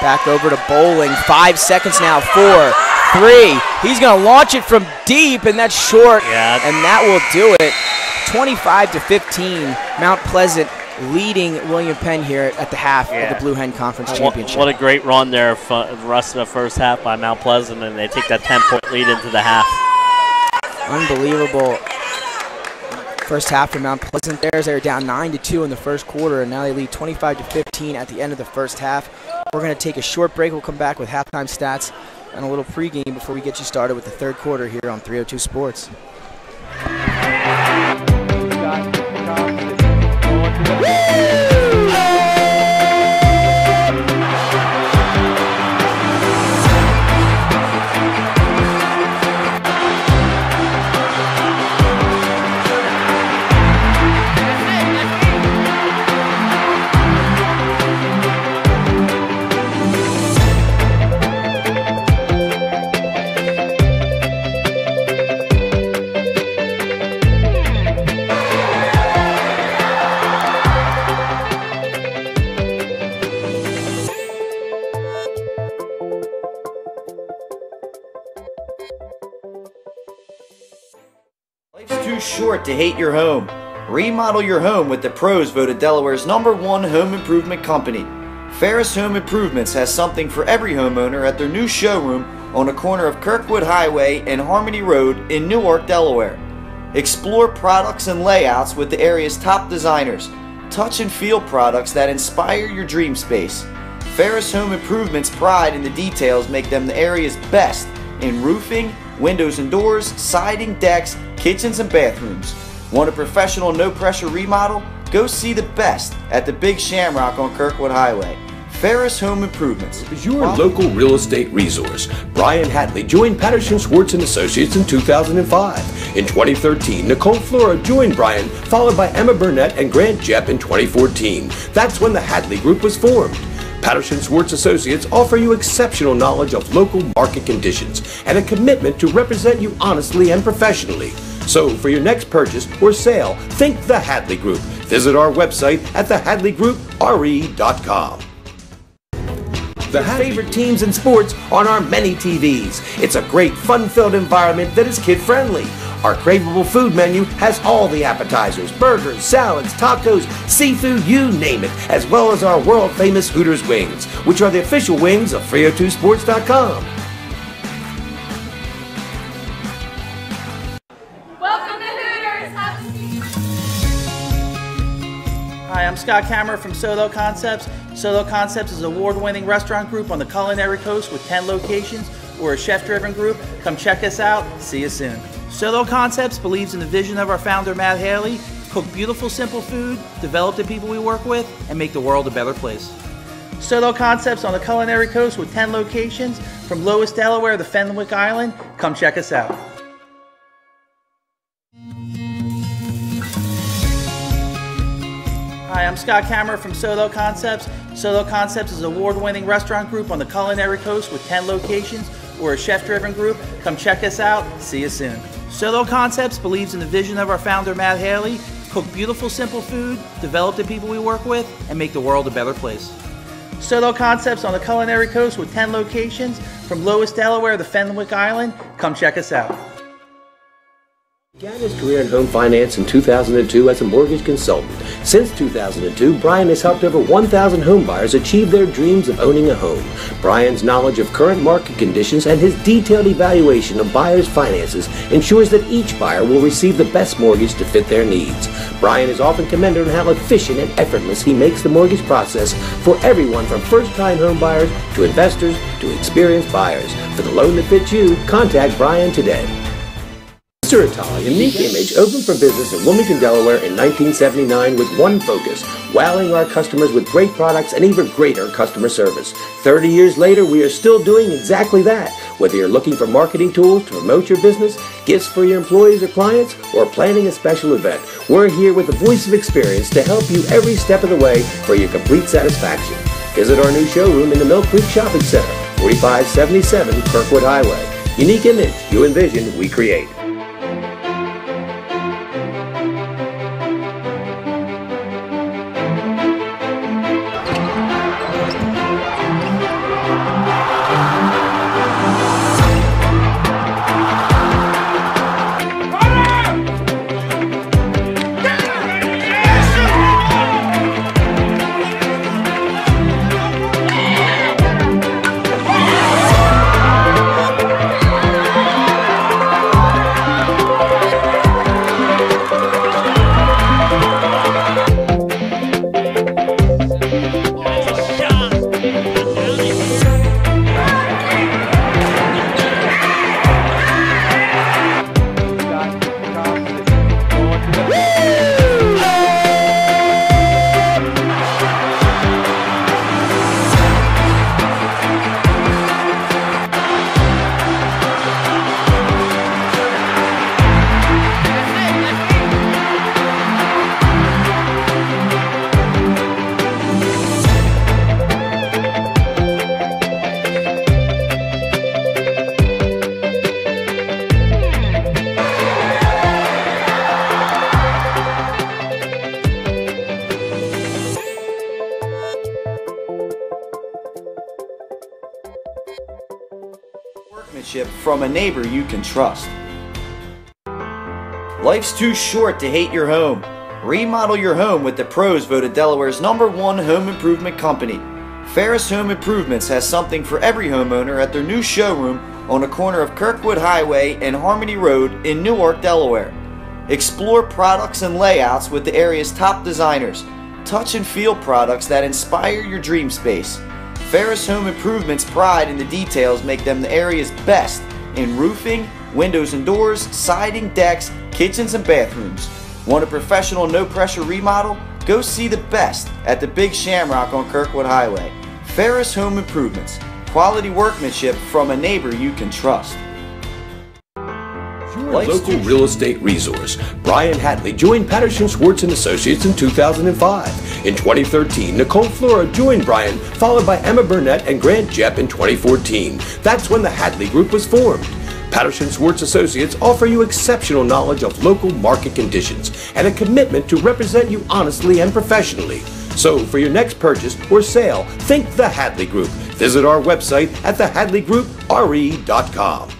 Back over to Bowling. 5 seconds now. 4, 3. He's going to launch it from deep, and that's short. Yeah. And that will do it. 25-15. Mount Pleasant leading William Penn here at the half of the Blue Hen Conference Championship. What a great run there for the rest of the first half by Mount Pleasant, and they take that 10-point lead into the half. Unbelievable first half for Mount Pleasant there. They were down 9-2 in the first quarter, and now they lead 25-15 at the end of the first half. We're going to take a short break. We'll come back with halftime stats and a little pregame before we get you started with the third quarter here on 302 Sports. Life's too short to hate your home. Remodel your home with the pros voted Delaware's #1 home improvement company. Ferris Home Improvements has something for every homeowner at their new showroom on the corner of Kirkwood Highway and Harmony Road in Newark, Delaware. Explore products and layouts with the area's top designers. Touch and feel products that inspire your dream space. Ferris Home Improvements' pride in the details make them the area's best in roofing, windows and doors, siding, decks, kitchens, and bathrooms. Want a professional, no-pressure remodel? Go see the best at the Big Shamrock on Kirkwood Highway. Ferris Home Improvements is your local real estate resource. Brian Hadley joined Patterson Schwartz & Associates in 2005. In 2013, Nicole Flora joined Brian, followed by Emma Burnett and Grant Jepp in 2014. That's when the Hadley Group was formed. Patterson Schwartz Associates offer you exceptional knowledge of local market conditions and a commitment to represent you honestly and professionally. So for your next purchase or sale, think the Hadley Group. Visit our website at thehadleygroupre.com. The favorite teams and sports on our many TVs. It's a great fun-filled environment that is kid-friendly. Our craveable food menu has all the appetizers, burgers, salads, tacos, seafood, you name it, as well as our world-famous Hooters wings, which are the official wings of 302sports.com. Welcome to Hooters! Have a seat. Hi, I'm Scott Kammerer from Soto Concepts. Soto Concepts is an award-winning restaurant group on the culinary coast with 10 locations. We're a chef-driven group. Come check us out. See you soon. Soto Concepts believes in the vision of our founder, Matt Haley: cook beautiful, simple food, develop the people we work with, and make the world a better place. Soto Concepts on the culinary coast with 10 locations from Lois, Delaware to Fenwick Island. Come check us out. Hi, I'm Scott Kammerer from Soto Concepts. Soto Concepts is an award-winning restaurant group on the culinary coast with 10 locations. We're a chef-driven group. Come check us out. See you soon. Soto Concepts believes in the vision of our founder, Matt Haley: cook beautiful, simple food, develop the people we work with, and make the world a better place. Soto Concepts on the culinary coast with 10 locations from Lois, Delaware to Fenwick Island. Come check us out. Began his career in home finance in 2002 as a mortgage consultant. Since 2002, Brian has helped over 1,000 home buyers achieve their dreams of owning a home. Brian's knowledge of current market conditions and his detailed evaluation of buyers' finances ensures that each buyer will receive the best mortgage to fit their needs. Brian is often commended on how efficient and effortless he makes the mortgage process for everyone from first-time home buyers to investors to experienced buyers. For the loan that fits you, contact Brian today. Mr. Italia, Unique Image, opened for business in Wilmington, Delaware in 1979 with one focus: wowing our customers with great products and even greater customer service. 30 years later, we are still doing exactly that. Whether you're looking for marketing tools to promote your business, gifts for your employees or clients, or planning a special event, we're here with the voice of experience to help you every step of the way for your complete satisfaction. Visit our new showroom in the Mill Creek Shopping Center, 4577 Kirkwood Highway. Unique Image, you envision, we create. From a neighbor you can trust. Life's too short to hate your home. Remodel your home with the pros voted Delaware's #1 home improvement company. Ferris Home Improvements has something for every homeowner at their new showroom on the corner of Kirkwood Highway and Harmony Road in Newark, Delaware. Explore products and layouts with the area's top designers. Touch and feel products that inspire your dream space. Ferris Home Improvements' pride in the details make them the area's best in roofing, windows and doors, siding, decks, kitchens and bathrooms. Want a professional no-pressure remodel? Go see the best at the Big Shamrock on Kirkwood Highway. Ferris Home Improvements. Quality workmanship from a neighbor you can trust. Your local real estate resource. Brian Hadley joined Patterson Schwartz & Associates in 2005. In 2013, Nicole Flora joined Brian, followed by Emma Burnett and Grant Jepp in 2014. That's when the Hadley Group was formed. Patterson Schwartz Associates offer you exceptional knowledge of local market conditions and a commitment to represent you honestly and professionally. So for your next purchase or sale, think the Hadley Group. Visit our website at thehadleygroup.re.com.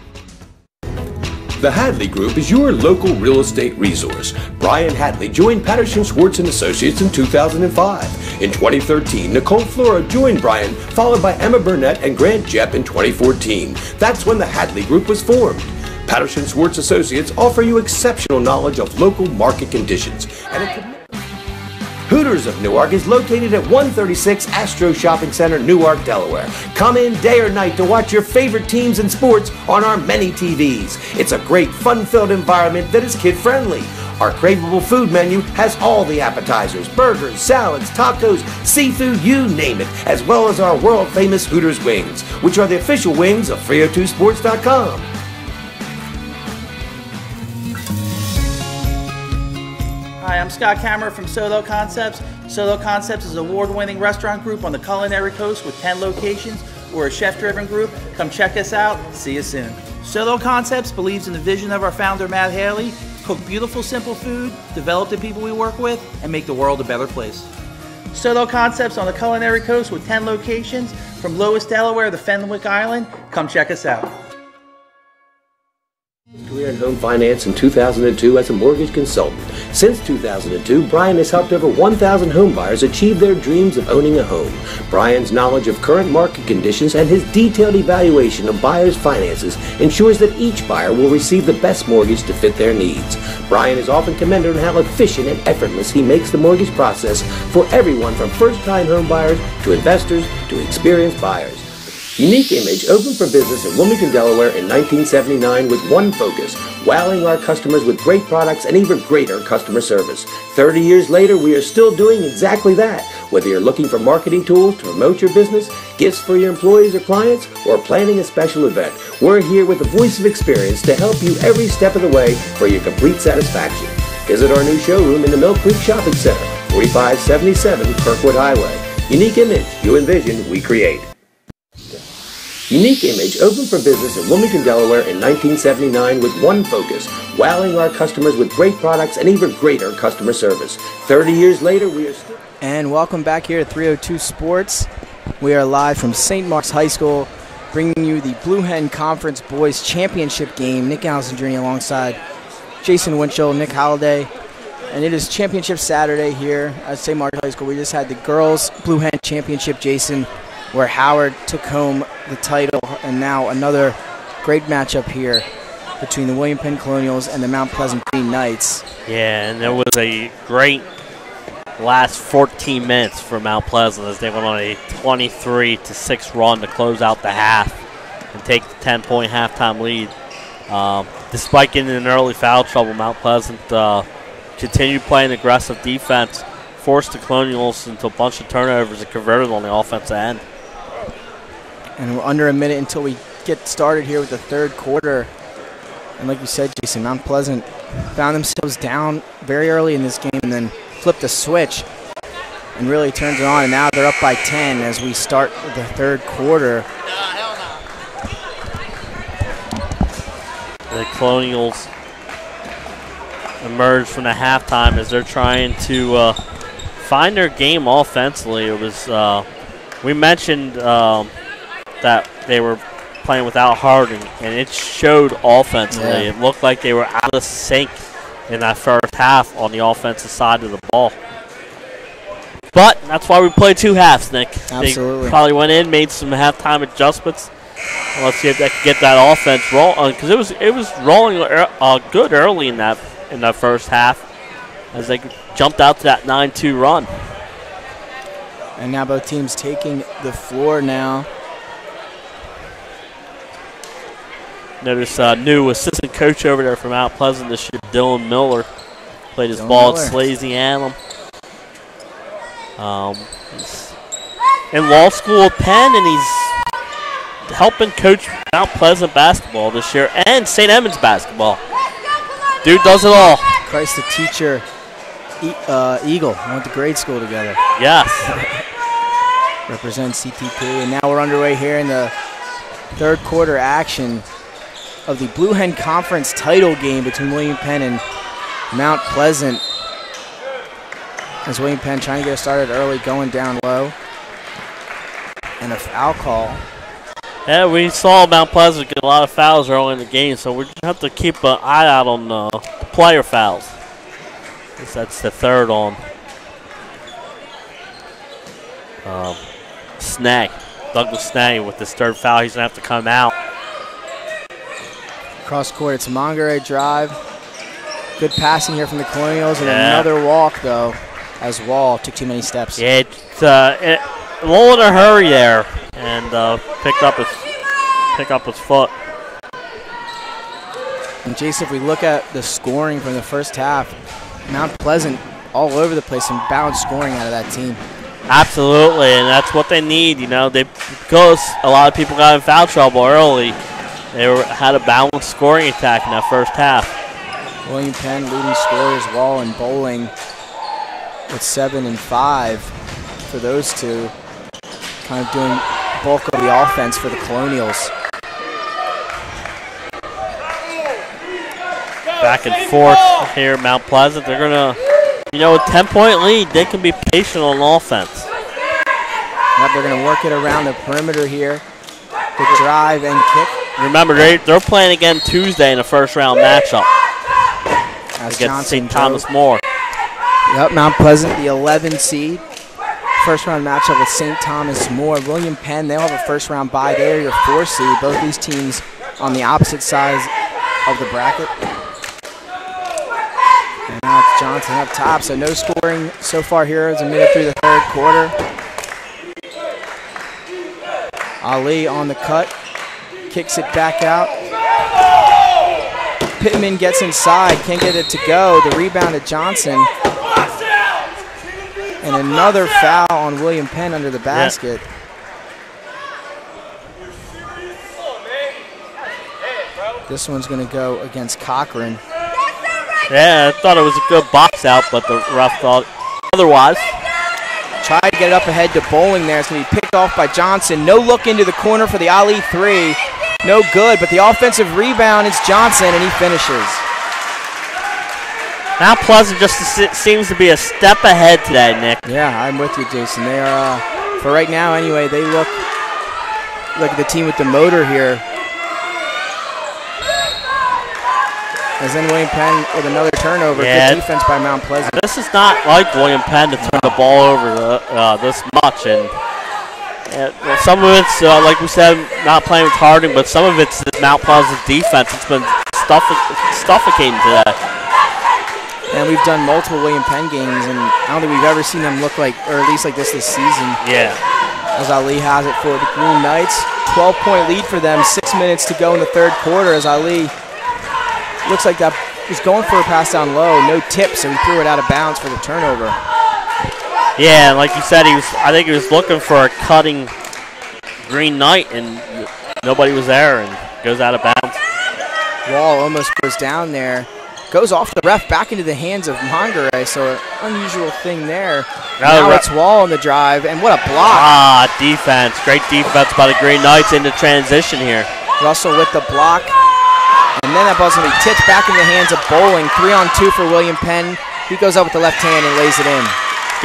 The Hadley Group is your local real estate resource. Brian Hadley joined Patterson Schwartz & Associates in 2005. In 2013, Nicole Flora joined Brian, followed by Emma Burnett and Grant Jepp in 2014. That's when the Hadley Group was formed. Patterson Schwartz Associates offer you exceptional knowledge of local market conditions and a Hooters of Newark is located at 136 Astro Shopping Center, Newark, Delaware. Come in day or night to watch your favorite teams and sports on our many TVs. It's a great, fun-filled environment that is kid-friendly. Our craveable food menu has all the appetizers, burgers, salads, tacos, seafood, you name it, as well as our world-famous Hooters wings, which are the official wings of 302sports.com. Hi, I'm Scott Kammerer from Solo Concepts. Solo Concepts is an award-winning restaurant group on the culinary coast with 10 locations. We're a chef-driven group. Come check us out. See you soon. Solo Concepts believes in the vision of our founder, Matt Haley: cook beautiful, simple food, develop the people we work with, and make the world a better place. Solo Concepts on the culinary coast with 10 locations from Lewis, Delaware to Fenwick Island. Come check us out. Career in home finance in 2002 as a mortgage consultant. Since 2002, Brian has helped over 1,000 home buyers achieve their dreams of owning a home. Brian's knowledge of current market conditions and his detailed evaluation of buyers' finances ensures that each buyer will receive the best mortgage to fit their needs. Brian is often commended on how efficient and effortless he makes the mortgage process for everyone from first-time home buyers to investors to experienced buyers. Unique Image opened for business in Wilmington, Delaware in 1979 with one focus: wowing our customers with great products and even greater customer service. 30 years later, we are still doing exactly that. Whether you're looking for marketing tools to promote your business, gifts for your employees or clients, or planning a special event, we're here with the voice of experience to help you every step of the way for your complete satisfaction. Visit our new showroom in the Mill Creek Shopping Center, 4577 Kirkwood Highway. Unique Image, you envision, we create. Unique Image opened for business in Wilmington, Delaware in 1979 with one focus: wowing our customers with great products and even greater customer service. 30 years later, we are still... And welcome back here to 302 Sports. We are live from St. Mark's High School, bringing you the Blue Hen Conference Boys Championship game. Nick Allison Jr. alongside Jason Winchell, Nick Holliday. And it is Championship Saturday here at St. Mark's High School. We just had the Girls Blue Hen Championship, Jason, where Howard took home the title, and now another great matchup here between the William Penn Colonials and the Mount Pleasant Green Knights. Yeah, and there was a great last 14 minutes for Mount Pleasant as they went on a 23-6 run to close out the half and take the 10-point halftime lead. Despite getting in early foul trouble, Mount Pleasant continued playing aggressive defense, forced the Colonials into a bunch of turnovers and converted on the offensive end. And we're under a minute until we get started here with the third quarter. And like you said, Jason, Mount Pleasant found themselves down very early in this game and then flipped a switch and really turns it on. And now they're up by 10 as we start the third quarter. The Colonials emerge from the halftime as they're trying to find their game offensively. It was we mentioned that they were playing without Harding, and it showed offensively. Yeah. It looked like they were out of sync in that first half on the offensive side of the ball. But that's why we play 2 halves, Nick. Absolutely. They probably went in, made some halftime adjustments. Let's see if they can get that offense rolling, because it was rolling good early in that first half as they jumped out to that 9-2 run. And now both teams taking the floor now. Notice new assistant coach over there from Mount Pleasant this year, Dylan Miller. Played his ball at Slazy Annam. He's in law school at Penn, and he's helping coach Mount Pleasant basketball this year and St. Edmunds basketball. Dude does it all. Christ, the teacher, Eagle, went to grade school together. Yes. Represents CTP, and now we're underway here in the third quarter action of the Blue Hen Conference title game between William Penn and Mount Pleasant. As William Penn trying to get started early, going down low. And a foul call. Yeah, we saw Mount Pleasant get a lot of fouls early in the game, so we have to keep an eye out on the player fouls. I guess that's the third on Snag. Douglas Snag with this third foul. He's going to have to come out. Cross court, it's a Monterey drive. Good passing here from the Colonials, and another walk, though, as Wall took too many steps. Yeah, it's a little in a hurry there, and pick up his foot. And Jason, if we look at the scoring from the first half, Mount Pleasant all over the place, some balanced scoring out of that team. Absolutely, and that's what they need. You know, because a lot of people got in foul trouble early, they had a balanced scoring attack in that first half. William Penn leading scorers, Wall and Bowling, with 7 and 5 for those two, kind of doing bulk of the offense for the Colonials. Back and forth here, Mount Pleasant. They're gonna, you know, a 10-point lead, they can be patient on offense. Yep, they're gonna work it around the perimeter here. Good drive and kick. Remember, they're playing again Tuesday in a first-round matchup against St. Thomas More. Yep, Mount Pleasant, the 11 seed. First-round matchup with St. Thomas More. William Penn, they'll have a first-round bye. They're your 4 seed. Both these teams on the opposite sides of the bracket. And now it's Johnson up top, so no scoring so far here as a minute through the third quarter. Ali on the cut, kicks it back out. Pittman gets inside, can't get it to go. The rebound to Johnson. And another foul on William Penn under the basket. This one's going to go against Cochran. Yeah, I thought it was a good box out, but the ref thought otherwise. Tried to get it up ahead to Bowling there. It's going to be picked off by Johnson. No look into the corner for the Ali 3. No good, but the offensive rebound is Johnson, and he finishes. Mount Pleasant just seems to be a step ahead today, Nick. Yeah, I'm with you, Jason. They are, for right now anyway, they look like the team with the motor here. As then William Penn with another turnover. Yeah, good defense by Mount Pleasant. This is not like William Penn to turn the ball over this much. And some of it's, like we said, not playing with Harding, but some of it's Mount Pleasant's defense. It's been suffocating today. And we've done multiple William Penn games, and I don't think we've ever seen them look like, or at least like this season. Yeah. As Ali has it for the Green Knights. 12-point lead for them, 6 minutes to go in the third quarter as Ali looks like that was going for a pass down low. No tip, so he threw it out of bounds for the turnover. Yeah, and like you said, I think he was looking for a cutting Green Knight, and nobody was there, and goes out of bounds. Wall almost goes down there. Goes off the ref back into the hands of Monterey, so an unusual thing there. Now it's Wall on the drive, and what a block. Ah, defense. Great defense by the Green Knights into transition here. Russell with the block. And then that ball's going to be tipped back in the hands of Bowling. 3-on-2 for William Penn. He goes up with the left hand and lays it in.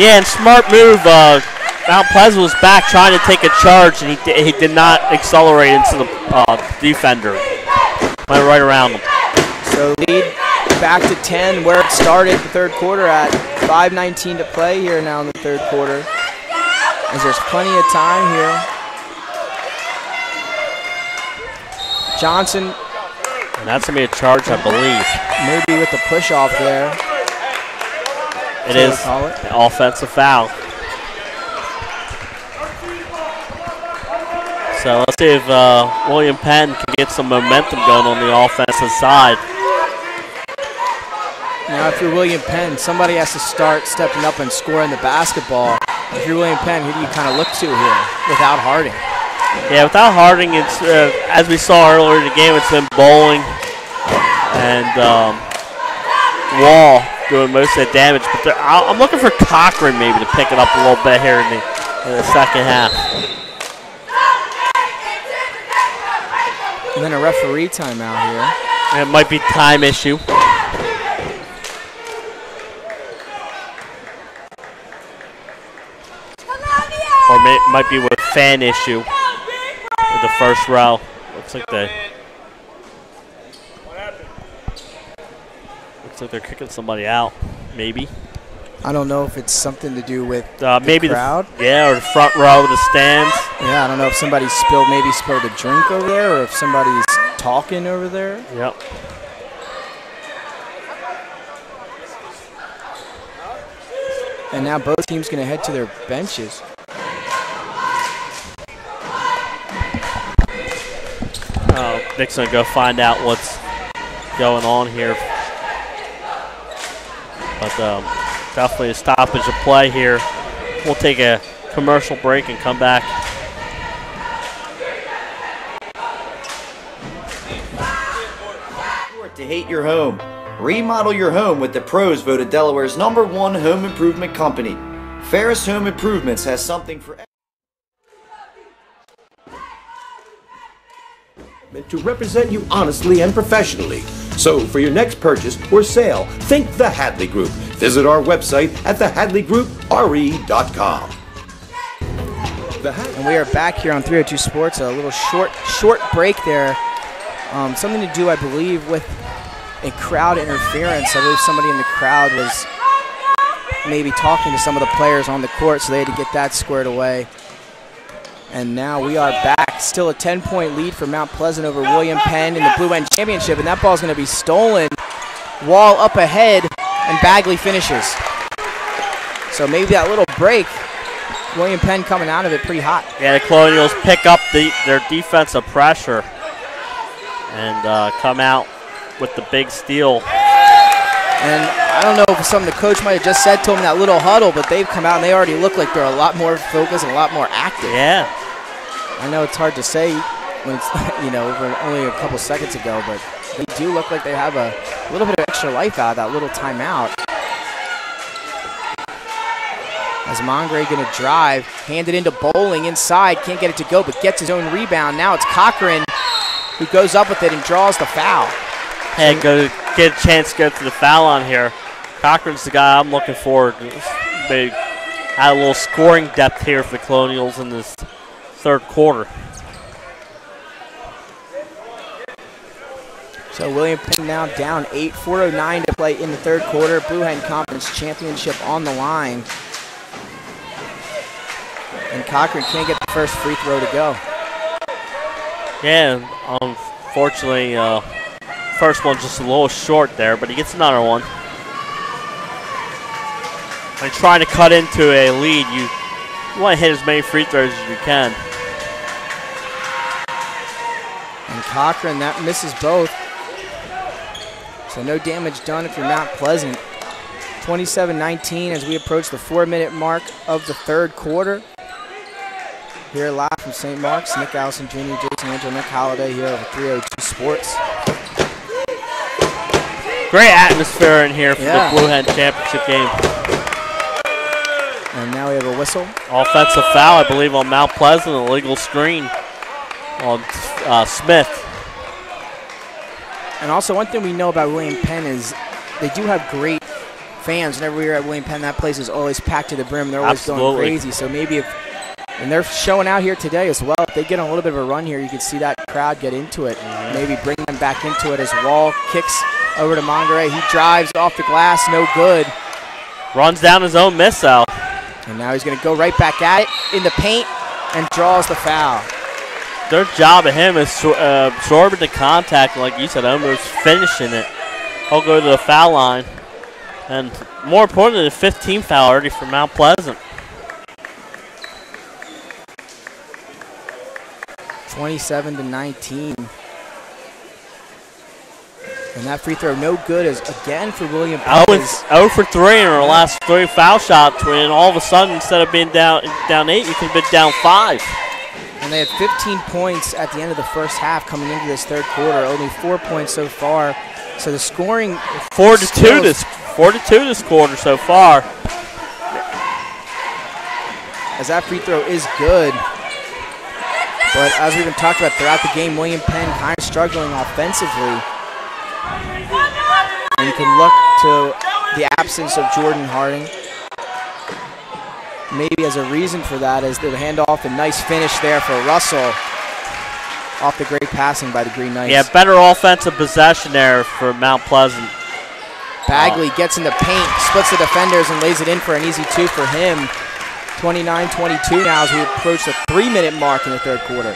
Yeah, and smart move. Mount Pleasant was back trying to take a charge, and he did not accelerate into the defender. Went right around him. So lead back to 10, where it started the third quarter at 5:19 to play here now in the third quarter, as there's plenty of time here. Johnson. And that's going to be a charge, I believe. Maybe with the push-off there. It is an offensive foul. So let's see if William Penn can get some momentum going on the offensive side. Now, if you're William Penn, somebody has to start stepping up and scoring the basketball. If you're William Penn, who do you kind of look to here without Harding? Yeah, without Harding, it's as we saw earlier in the game, it's been Bowling and Wall doing most of the damage. But I'm looking for Cochran maybe to pick it up a little bit here in the second half. And then a referee timeout here. And it might be time issue. Or might be with fan issue with the first row. Looks like they're kicking somebody out, maybe. I don't know if it's something to do with maybe the crowd. Or the front row of the stands. Yeah, I don't know if somebody spilled a drink over there, or if somebody's talking over there. Yep. And now both teams going to head to their benches. Nick's going to go find out what's going on here. But definitely a stoppage of play here. We'll take a commercial break and come back. To hate your home. Remodel your home with the pros voted Delaware's #1 home improvement company. Ferris Home Improvements has something for to represent you honestly and professionally. So for your next purchase or sale, think the Hadley Group. Visit our website at thehadleygroup.re.com. And we are back here on 302 Sports. A little short break there. Something to do, I believe, with a crowd interference. I believe somebody in the crowd was maybe talking to some of the players on the court, so they had to get that squared away. And now we are back. Still a 10-point lead for Mount Pleasant over William Penn in the Blue End Championship, and that ball's going to be stolen. Wall up ahead, and Bagley finishes. So maybe that little break, William Penn coming out of it pretty hot. Yeah, the Colonials pick up their defensive pressure and come out with the big steal. And I don't know if something the coach might have just said to him in that little huddle, but they've come out and they already look like they're a lot more focused and a lot more active. Yeah. I know it's hard to say when it's only a couple seconds ago, but they do look like they have a little bit of extra life out of that little timeout. As Mongray going to drive, hand it into Bowling inside, can't get it to go, but gets his own rebound. Now it's Cochran who goes up with it and draws the foul. Hey, get a chance to go to the foul on here. Cochran's the guy I'm looking for. They had a little scoring depth here for the Colonials in this third quarter. So William Penn now down 8, 4:09 to play in the third quarter. Blue Hen Conference Championship on the line. And Cochran can't get the first free throw to go. Yeah, unfortunately, first one's just a little short there, but he gets another one. When trying to cut into a lead, you want to hit as many free throws as you can. And Cochran, that misses both. So no damage done if you're Mount Pleasant. 27-19 as we approach the 4-minute mark of the third quarter. Here live from St. Mark's, Nick Allison Jr., Jason Angel, Nick Holliday here over 302 Sports. Great atmosphere in here for the Blue Hen Championship game. And now we have a whistle. Offensive foul, I believe, on Mount Pleasant, a legal screen on Smith. And also one thing we know about William Penn is they do have great fans. Whenever we are at William Penn, that place is always packed to the brim. They're always going crazy. So maybe and they're showing out here today as well. If they get on a little bit of a run here, you can see that crowd get into it. Maybe bring them back into it as Wall kicks over to Mongray. He drives off the glass, no good. Runs down his own miss, though. And now he's going to go right back at it in the paint and draws the foul. Their job of him is absorbing the contact, like you said, almost finishing it. He'll go to the foul line. And more importantly, the 15th foul already for Mount Pleasant. 27-19. And that free throw no good is again for William Penn. 0 for 3 in our last 3 foul shots, when all of a sudden, instead of being down 8, you could have been down 5. And they had 15 points at the end of the first half coming into this third quarter. Only 4 points so far. So the scoring 4-2 this quarter so far. As that free throw is good. But as we've been talking about throughout the game, William Penn kind of struggling offensively. And you can look to the absence of Jordan Harding. Maybe as a reason for that is the handoff and nice finish there for Russell off the great passing by the Green Knights. Yeah, better offensive possession there for Mount Pleasant. Bagley gets in the paint, splits the defenders, and lays it in for an easy 2 for him. 29-22 now as we approach the 3-minute mark in the third quarter.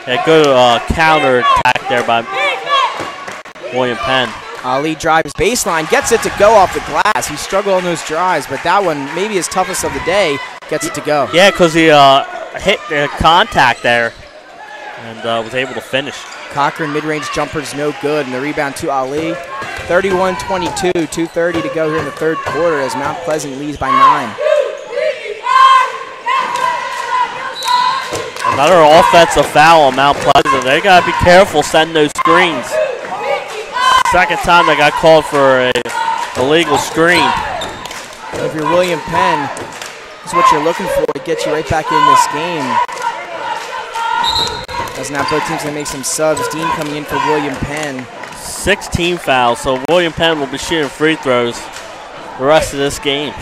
Yeah, good counter attack there by William Penn. Ali drives baseline, gets it to go off the glass. He struggled on those drives, but that one, maybe his toughest of the day, gets it to go. Yeah, because he hit the contact there and was able to finish. Cochran mid-range jumper's no good, and the rebound to Ali. 31-22, 2:30 to go here in the third quarter as Mount Pleasant leads by 9. Another offensive foul on Mount Pleasant. They got to be careful sending those screens. Second time they got called for a illegal screen. If you're William Penn, this is what you're looking for to get you right back in this game. As now both teams going to make some subs. Dean coming in for William Penn. 16 fouls, so William Penn will be shooting free throws the rest of this game.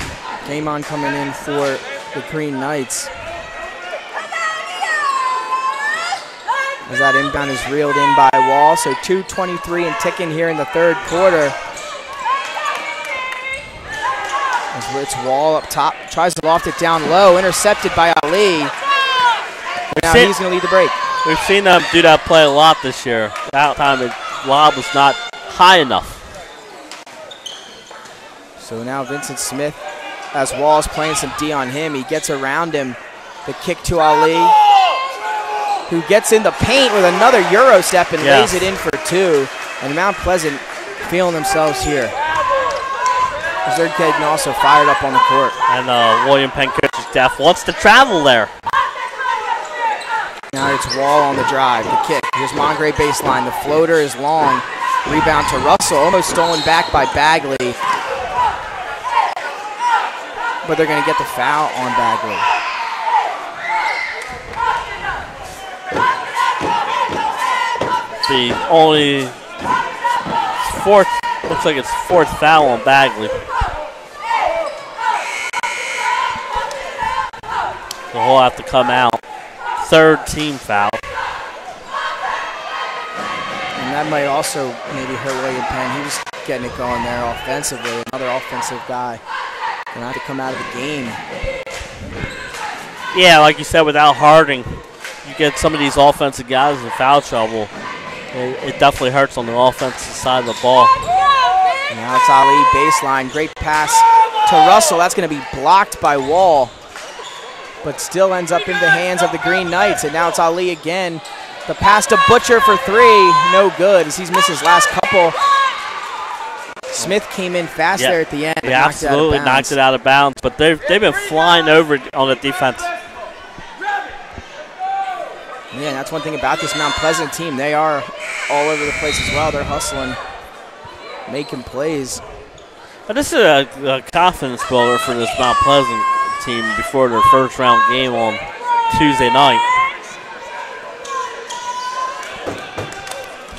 Damon coming in for the Green Knights. As that inbound is reeled in by Wall, so 2:23 and ticking here in the third quarter. As it's Wall up top, tries to loft it down low, intercepted by Ali. Now he's going to lead the break. We've seen them do that play a lot this year. That time the lob was not high enough. So now Vincent Smith, as Wall's playing some D on him, he gets around him. The kick to Ali, who gets in the paint with another Euro step and lays it in for 2. And Mount Pleasant feeling themselves here, as they're getting also fired up on the court. And William Penn coach Jeff wants to travel there. Now it's Wall on the drive, the kick. Here's Mongrey baseline, the floater is long. Rebound to Russell, almost stolen back by Bagley. But they're going to get the foul on Bagley. The only fourth, looks like it's 4th foul on Bagley. So he'll have to come out. 3rd team foul. And that might also maybe hurt William Penn. He was getting it going there offensively. Another offensive guy gonna have to come out of the game. Yeah, like you said, without Harding, you get some of these offensive guys in foul trouble. It definitely hurts on the offensive side of the ball. And now it's Ali baseline. Great pass to Russell. That's going to be blocked by Wall, but still ends up in the hands of the Green Knights. And now it's Ali again. The pass to Butcher for 3. No good as he's missed his last couple. Smith came in fast there at the end. Yeah, absolutely knocked it out of bounds. But they've been flying over on the defense. Yeah, and that's one thing about this Mount Pleasant team. They are all over the place as well. They're hustling, making plays. But this is a confidence builder for this Mount Pleasant team before their first round game on Tuesday night.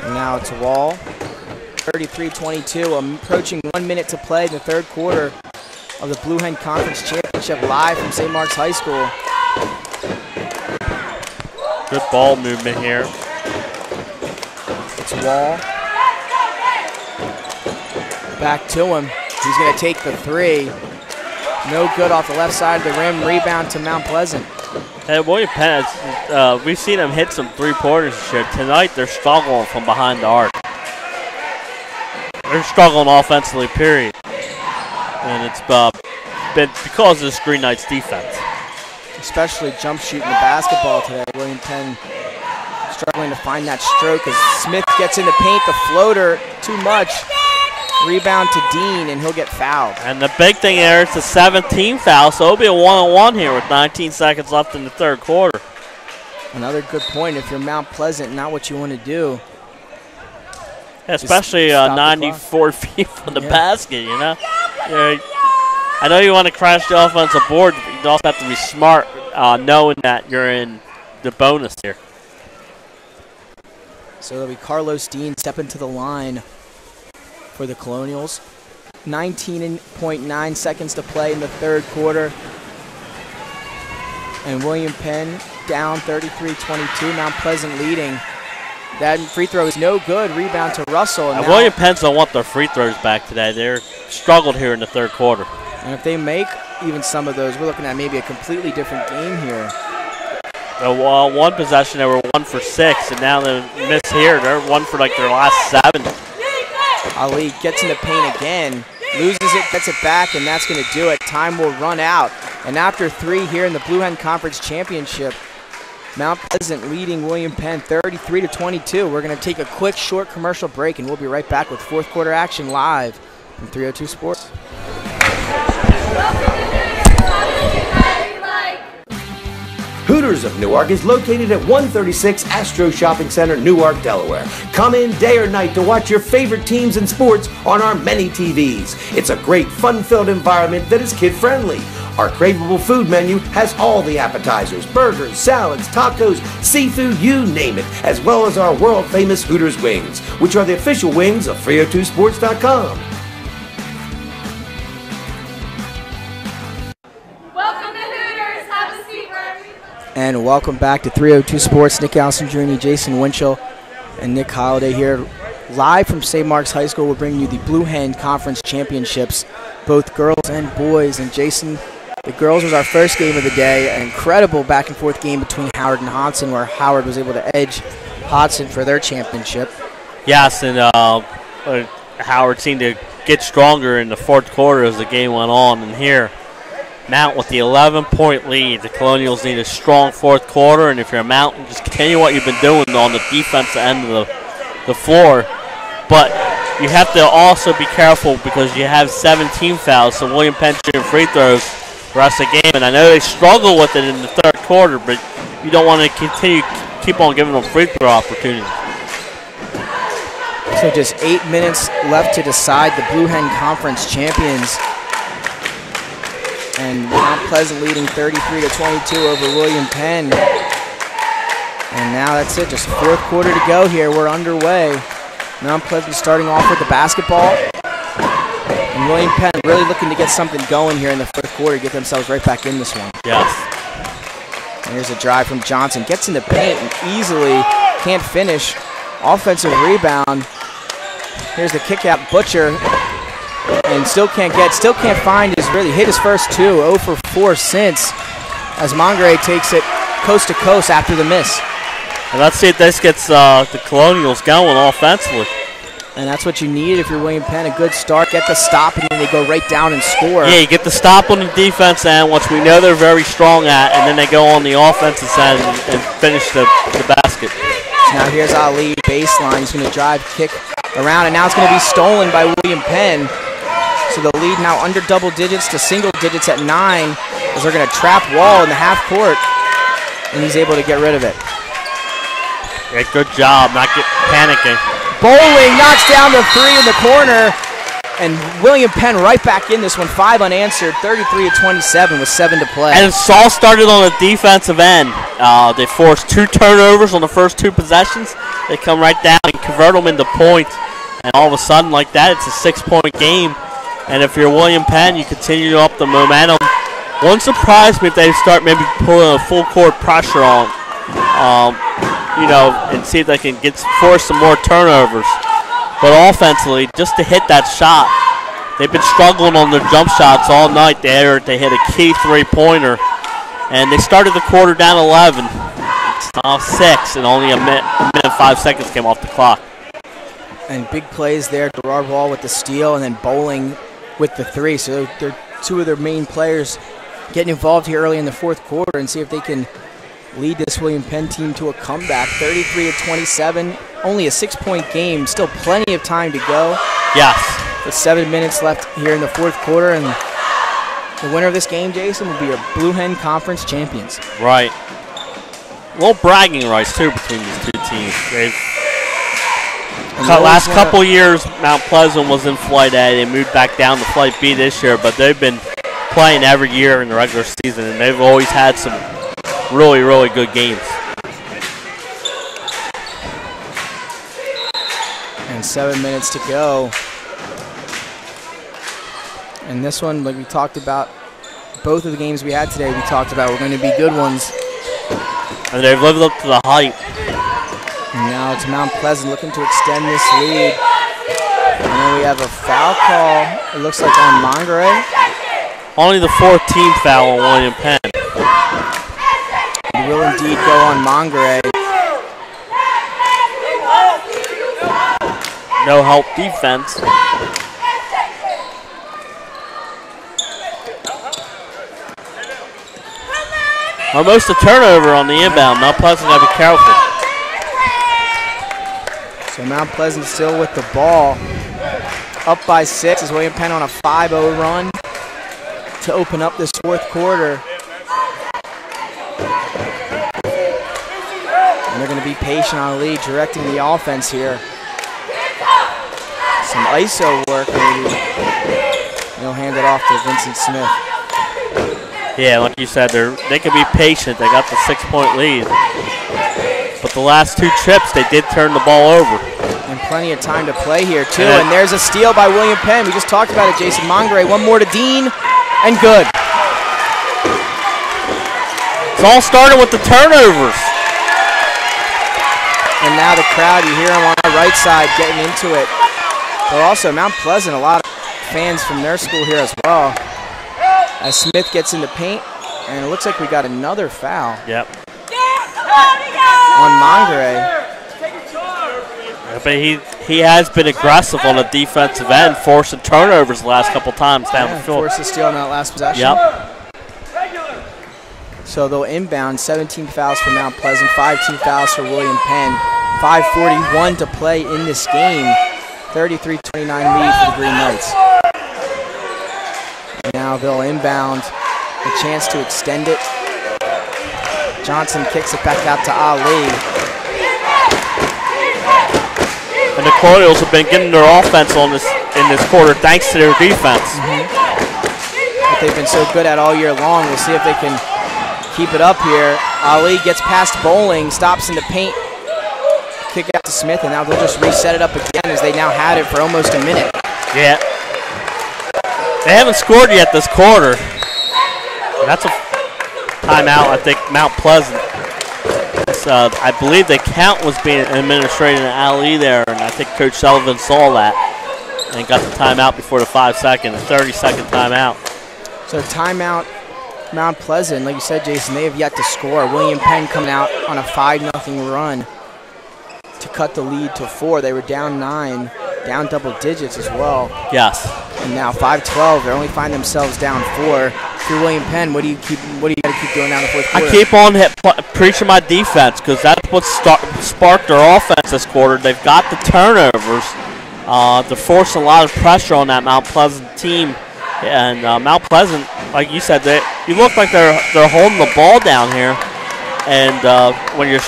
And now it's Wall. 33-22, approaching 1 minute to play in the third quarter of the Blue Hen Conference Championship live from St. Mark's High School. Good ball movement here. It's Wall. Back to him. He's going to take the three. No good off the left side of the rim. Rebound to Mount Pleasant. And William Penn, we've seen them hit some three-pointers this year. Tonight, they're struggling from behind the arc. They're struggling offensively, period. And it's been because of this Green Knights defense. Especially jump shooting the basketball today. William Penn struggling to find that stroke as Smith gets in the paint. The floater, too much. Rebound to Dean, and he'll get fouled. And the big thing there is the 17th foul, so it'll be a one-on-one here with 19 seconds left in the third quarter. Another good point. If you're Mount Pleasant, not what you want to do. Especially 94 feet from the basket, you know. I know you want to crash the offensive board, but you also have to be smart knowing that you're in the bonus here. So it'll be Carlos Dean stepping to the line for the Colonials. 19.9 seconds to play in the third quarter. And William Penn down 33-22. Mount Pleasant leading. That free throw is no good. Rebound to Russell. And William Penn don't want their free throws back today. They're struggled here in the third quarter. And if they make even some of those, we're looking at maybe a completely different game here. One possession, they were 1 for 6, and now they miss here. They're 1 for like their last 7. Ali gets in the paint again, loses it, gets it back, and that's going to do it. Time will run out. And after 3 here in the Blue Hen Conference Championship, Mount Pleasant leading William Penn 33-22. We're going to take a quick, short commercial break, and we'll be right back with fourth quarter action live from 302 Sports. Hooters of Newark is located at 136 Astro Shopping Center, Newark, Delaware. Come in day or night to watch your favorite teams and sports on our many TVs. It's a great, fun-filled environment that is kid-friendly. Our craveable food menu has all the appetizers, burgers, salads, tacos, seafood, you name it, as well as our world-famous Hooters wings, which are the official wings of 302sports.com. And welcome back to 302 Sports. Nick Alessandrini, Jason Winchell, and Nick Holliday here. Live from St. Mark's High School, we're bringing you the Blue Hen Conference Championships, both girls and boys. And Jason, the girls was our first game of the day. An incredible back-and-forth game between Howard and Hodson, where Howard was able to edge Hodson for their championship. Yes, and Howard seemed to get stronger in the fourth quarter as the game went on. And here, Mount with the 11-point lead. The Colonials need a strong fourth quarter, and if you're a Mountain, just continue what you've been doing on the defensive end of the floor. But you have to also be careful because you have 17 fouls, so William Penn shooting free throws the rest of the game. And I know they struggle with it in the third quarter, but you don't want to keep on giving them free throw opportunities. So just 8 minutes left to decide the Blue Hen Conference champions. And Mount Pleasant leading 33-22 over William Penn. And now that's it, just fourth quarter to go here. We're underway. Mount Pleasant starting off with the basketball. And William Penn really looking to get something going here in the fourth quarter, get themselves right back in this one. Yes. And here's a drive from Johnson. Gets in the paint and easily can't finish. Offensive rebound. Here's the kick out, Butcher. And still can't find hit his first 2, 0 for 4 since, as Mongre takes it coast to coast after the miss. And let's see if this gets the Colonials going offensively. And that's what you need if you're William Penn, a good start, get the stop, and then they go right down and score. Yeah, you get the stop on the defense end, which we know they're very strong at, and then they go on the offensive end and finish the basket. So now here's Ali, baseline. He's going to drive, kick around, and now it's going to be stolen by William Penn. So the lead now under double digits to single digits at 9 as they're going to trap Wall in the half court, and he's able to get rid of it. Yeah, good job, not panicking. Bowling knocks down the 3 in the corner, and William Penn right back in this one, 5 unanswered, 33-27 with 7 to play. And it's all started on the defensive end. They forced 2 turnovers on the first 2 possessions. They come right down and convert them into points, and all of a sudden like that, it's a 6-point game. And if you're William Penn, you continue up the momentum. Wouldn't surprise me if they start maybe pulling a full court pressure on, and see if they can force some more turnovers. But offensively, just to hit that shot they've been struggling on their jump shots all night. They hit a key three-pointer, and they started the quarter down 11. It's now 6, and only a minute and 5 seconds came off the clock. And big plays there. Gerard Wall with the steal, and then Bowling with the 3. So they're two of their main players getting involved here early in the fourth quarter, and see if they can lead this William Penn team to a comeback. 33-27, only a 6-point game, still plenty of time to go. Yes. With 7 minutes left here in the fourth quarter, and the winner of this game, Jason, will be your Blue Hen Conference champions. Right. A little bragging rights, too, between these two teams. Last couple years, Mount Pleasant was in Flight A. They moved back down to Flight B this year, but they've been playing every year in the regular season, and they've always had some really, really good games. And 7 minutes to go. And this one, like we talked about, both of the games we had today, we talked about were going to be good ones. And they've lived up to the hype. And now it's Mount Pleasant looking to extend this lead. And then we have a foul call, it looks like on Monterey. Only the 4th team foul on William Penn. It will indeed go on Monterey. No help defense. Almost a turnover on the inbound. Mount Pleasant got to be careful. So Mount Pleasant still with the ball. Up by 6 is William Penn on a 5-0 run to open up this fourth quarter. And they're going to be patient on the lead, directing the offense here. Some ISO work maybe. They'll hand it off to Vincent Smith. Yeah, like you said, they can be patient. They got the 6-point lead. But the last 2 trips, they did turn the ball over. And plenty of time to play here, too. And there's a steal by William Penn. We just talked about it, Jason Monterey. One more to Dean, and good. It's all started with the turnovers. And now the crowd, you hear them on the right side getting into it. But also Mount Pleasant, a lot of fans from their school here as well. As Smith gets in the paint, and it looks like we got another foul. Yep. On Monterey. But he has been aggressive on the defensive end, forcing turnovers the last couple times down the field. Forced the steal on that last possession. Yep. So they'll inbound. 17 fouls for Mount Pleasant, 5 team fouls for William Penn. 5:41 to play in this game. 33-29 lead for the Green Knights. And now they'll inbound. A chance to extend it. Johnson kicks it back out to Ali. And the Colonials have been getting their offense on in this quarter thanks to their defense. That they've been so good at all year long. We'll see if they can keep it up here. Ali gets past Bowling, stops in the paint. Kick out to Smith, and now they'll just reset it up again as they now had it for almost a minute. Yeah. They haven't scored yet this quarter. That's a timeout, I think, Mount Pleasant. I believe the count was being administrated in Ali there, and I think Coach Sullivan saw that and got the timeout before the 5-second, the 30-second timeout. So timeout, Mount Pleasant, like you said, Jason, they have yet to score. William Penn coming out on a 5-0 run to cut the lead to 4. They were down 9, down double digits as well. Yes. And now 5-12, they only find themselves down 4. If you're William Penn, what do you got to keep doing now in the fourth quarter? I keep on preaching my defense because that's what sparked their offense this quarter. They've got the turnovers. They're forcing a lot of pressure on that Mount Pleasant team. And Mount Pleasant, like you said, you look like they're holding the ball down here. And when you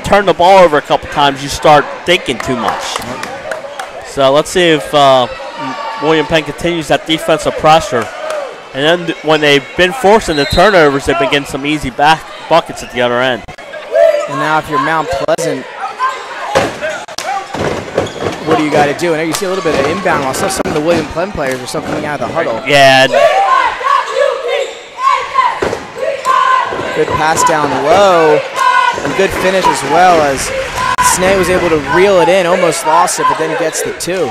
turn the ball over a couple times, you start thinking too much. So let's see if William Penn continues that defensive pressure. And then when they've been forcing the turnovers, they've been getting some easy buckets at the other end. And now if you're Mount Pleasant, what do you got to do? And there you see a little bit of inbound while some of the William Penn players are still coming out of the huddle. Yeah. Good pass down low and good finish as well as Snay was able to reel it in, almost lost it, but then gets the 2.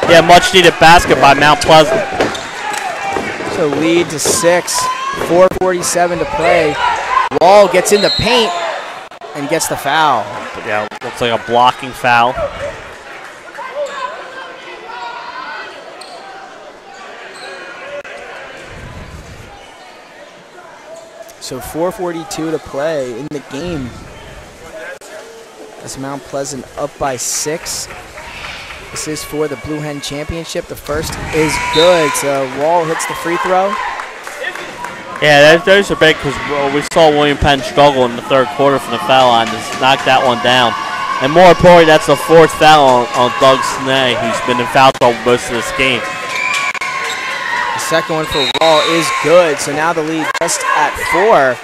Yeah, much needed basket by Mount Pleasant. So lead to 6, 4:47 to play. Wall gets in the paint and gets the foul. But yeah, looks like a blocking foul. So 4:42 to play in the game. As Mount Pleasant up by 6. This is for the Blue Hen Championship. The first is good. So Wall hits the free throw. Yeah, those are big because we saw William Penn struggle in the third quarter from the foul line to knock that one down. And more importantly, that's the 4th foul on Doug Snee, who's been in foul trouble most of this game. The second one for Wall is good. So now the lead just at 4.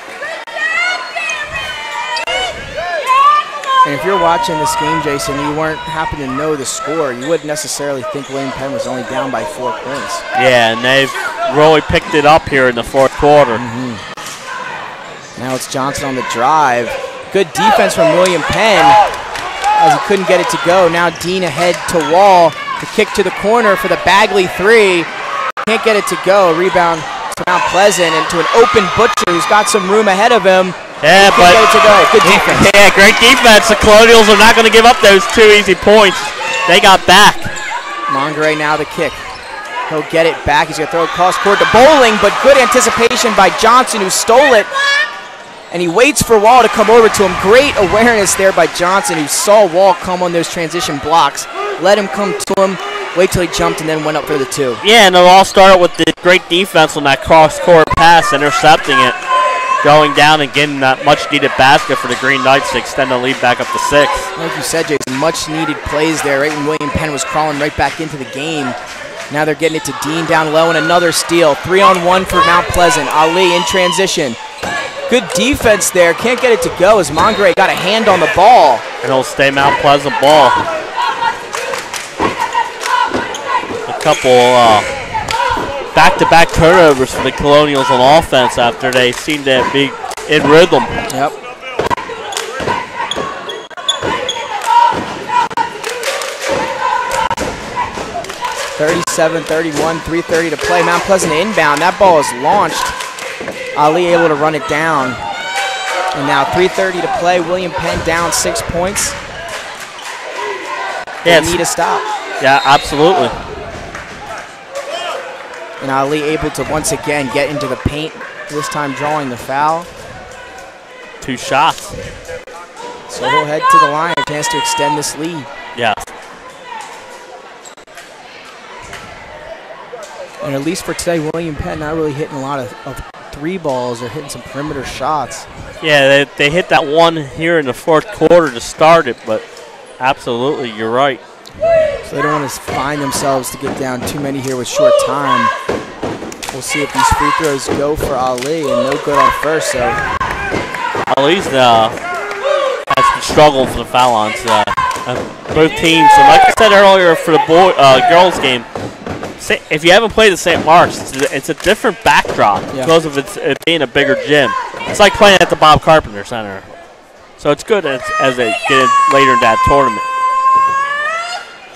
And if you're watching this game, Jason, you weren't happen to know the score, you wouldn't necessarily think William Penn was only down by 4 points. Yeah, and they've really picked it up here in the 4th quarter. Now it's Johnson on the drive. Good defense from William Penn as he couldn't get it to go. Now Dean ahead to Wall. The kick to the corner for the Bagley 3. Can't get it to go. Rebound to Mount Pleasant and to an open Butcher who's got some room ahead of him. Yeah, but get it to go. Good defense. Yeah, great defense. The Colonials are not going to give up those 2 easy points. They got back. Mongeray now the kick. He'll get it back. He's going to throw it cross court to Bowling, but good anticipation by Johnson who stole it. And he waits for Wall to come over to him. Great awareness there by Johnson who saw Wall come on those transition blocks. Let him come to him. Wait till he jumped and then went up for the 2. Yeah, and it all started with the great defense on that cross-court pass, intercepting it, going down and getting that much-needed basket for the Green Knights to extend the lead back up to 6. Like you said, Jason, much-needed plays there right when William Penn was crawling right back into the game. Now they're getting it to Dean down low and another steal. 3-on-1 for Mount Pleasant. Ali in transition. Good defense there. Can't get it to go as Mongeray got a hand on the ball. And it'll stay Mount Pleasant ball. A couple back-to-back turnovers for the Colonials on offense after they seem to be in rhythm. Yep. (37-31), 3:30 to play. Mount Pleasant inbound. That ball is launched. Ali able to run it down. And now 3:30 to play. William Penn down 6 points. They need a stop. Yeah, absolutely. And Ali able to once again get into the paint, this time drawing the foul. 2 shots. So he'll head to the line, a chance to extend this lead. Yeah. And at least for today, William Penn not really hitting a lot of 3 balls or hitting some perimeter shots. Yeah, they hit that one here in the 4th quarter to start it, but absolutely, you're right. So they don't want to find themselves to get down too many here with short time. We'll see if these free throws go for Ali, and no good on first. So Ali's has been struggling for the foul lines. Both teams, and like I said earlier for the girls game, if you haven't played at St. Mark's, it's a different backdrop because of it being a bigger gym. It's like playing at the Bob Carpenter Center. So it's good as they get in later in that tournament.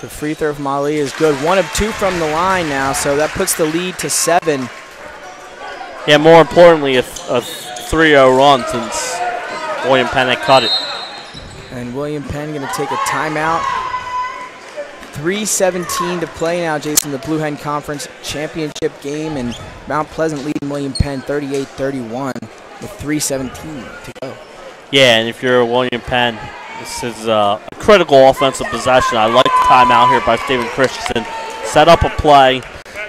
The free throw from Ali is good. 1 of 2 from the line now, so that puts the lead to 7. Yeah, more importantly, a 3-0 run since William Penn had cut it. And William Penn going to take a timeout. 3:17 to play now, Jason, the Blue Hen Conference Championship game, and Mount Pleasant leading William Penn 38-31 with 3:17 to go. Yeah, and if you're William Penn, this is a critical offensive possession. I like the timeout here by Steven Christensen. Set up a play.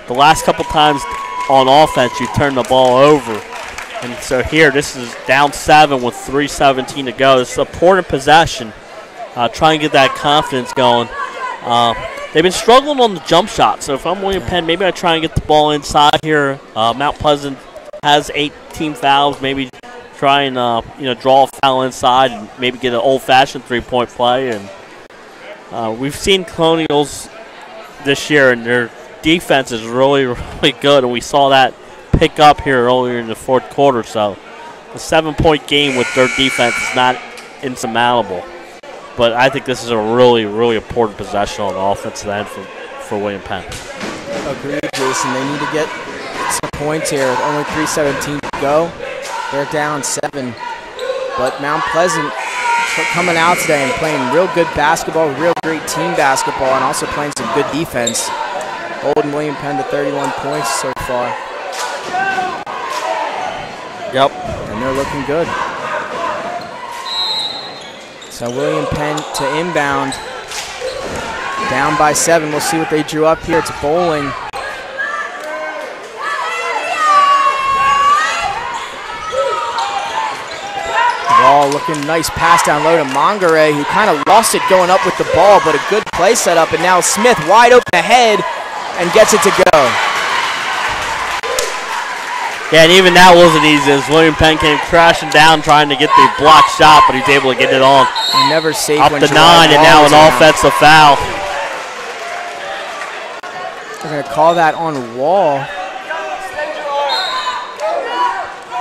The last couple times on offense, you turn the ball over. And so here, this is down 7 with 3:17 to go. This is an important possession. Try and get that confidence going. They've been struggling on the jump shot, so if I'm William Penn, maybe I try and get the ball inside here. Mount Pleasant has 18 fouls. Maybe try and draw a foul inside and maybe get an old-fashioned three-point play. And we've seen Colonials this year, and their defense is really, really good, and we saw that pick up here earlier in the 4th quarter. So a 7-point game with their defense is not insurmountable. But I think this is a really, really important possession on the offensive end for William Penn. Agreed, Jason. They need to get some points here with only 3:17 to go. They're down 7. But Mount Pleasant coming out today and playing real good basketball, real great team basketball, and also playing some good defense. Holding William Penn to 31 points so far. Yep. And they're looking good. So William Penn to inbound. Down by 7. We'll see what they drew up here. It's bowling. Ball looking nice. Pass down low to Mongere, who kind of lost it going up with the ball, but a good play set up. And now Smith wide open ahead and gets it to go. Yeah, and even that wasn't easy as William Penn came crashing down trying to get the block shot, but he's able to get it on. He never saved up when to Gerard 9, and now an Wall was offensive foul. They're going to call that on Wall.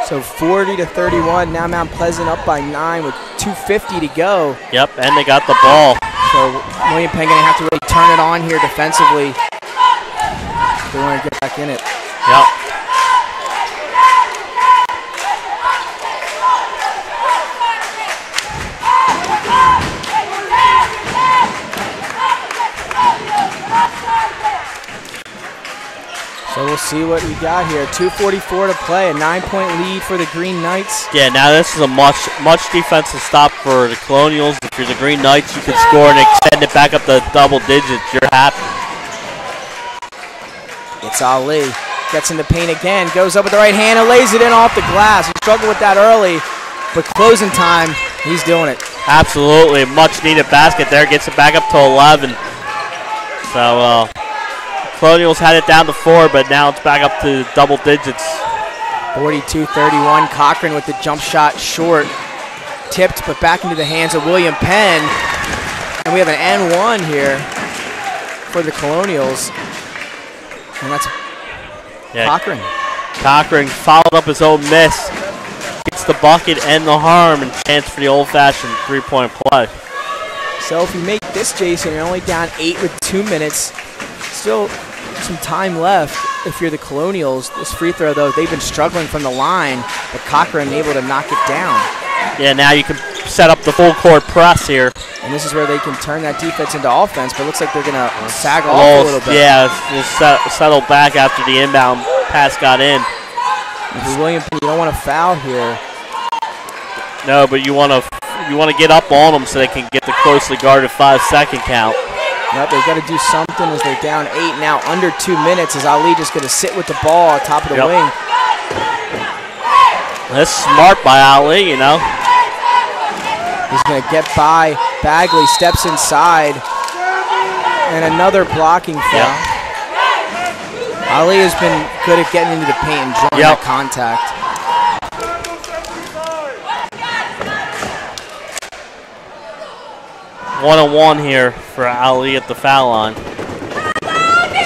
So 40-31. Now Mount Pleasant up by 9 with 2:50 to go. Yep, and they got the ball. So William Penn going to have to really turn it on here defensively. They want to get back in it. Yep. So we'll see what we got here. 2:44 to play, a 9-point lead for the Green Knights. Yeah, now this is a much defensive stop for the Colonials. If you're the Green Knights, you can score and extend it back up to double digits. You're happy. It's Ali. Gets in the paint again, goes up with the right hand and lays it in off the glass. He struggled with that early, but closing time, he's doing it. Absolutely, much needed basket there. Gets it back up to 11. So, Colonials had it down to 4, but now it's back up to double digits. 42-31. Cochran with the jump shot short. Tipped, but back into the hands of William Penn. And we have an N1 here for the Colonials. And that's Cochran. Cochran followed up his own miss. Gets the bucket and the harm, and chance for the old-fashioned three-point play. So if you make this, Jason, you're only down 8 with 2 minutes. Still some time left if you're the Colonials. This free throw, though, they've been struggling from the line, but Cochran able to knock it down. Yeah, now you can set up the full court press here. And this is where they can turn that defense into offense, but it looks like they're going to sag off a little bit. Yeah, we'll settle back after the inbound pass got in. William Penn, you don't want to foul here. No, but you want to get up on them so they can get the closely guarded 5-second count. Yep, they've got to do something as they're down 8 now, under 2 minutes. Is Ali just going to sit with the ball on top of the wing? That's smart by Ali, you know. He's going to get by. Bagley steps inside. And another blocking foul. Ali has been good at getting into the paint and drawing that contact. One-on-one here for Ali at the foul line.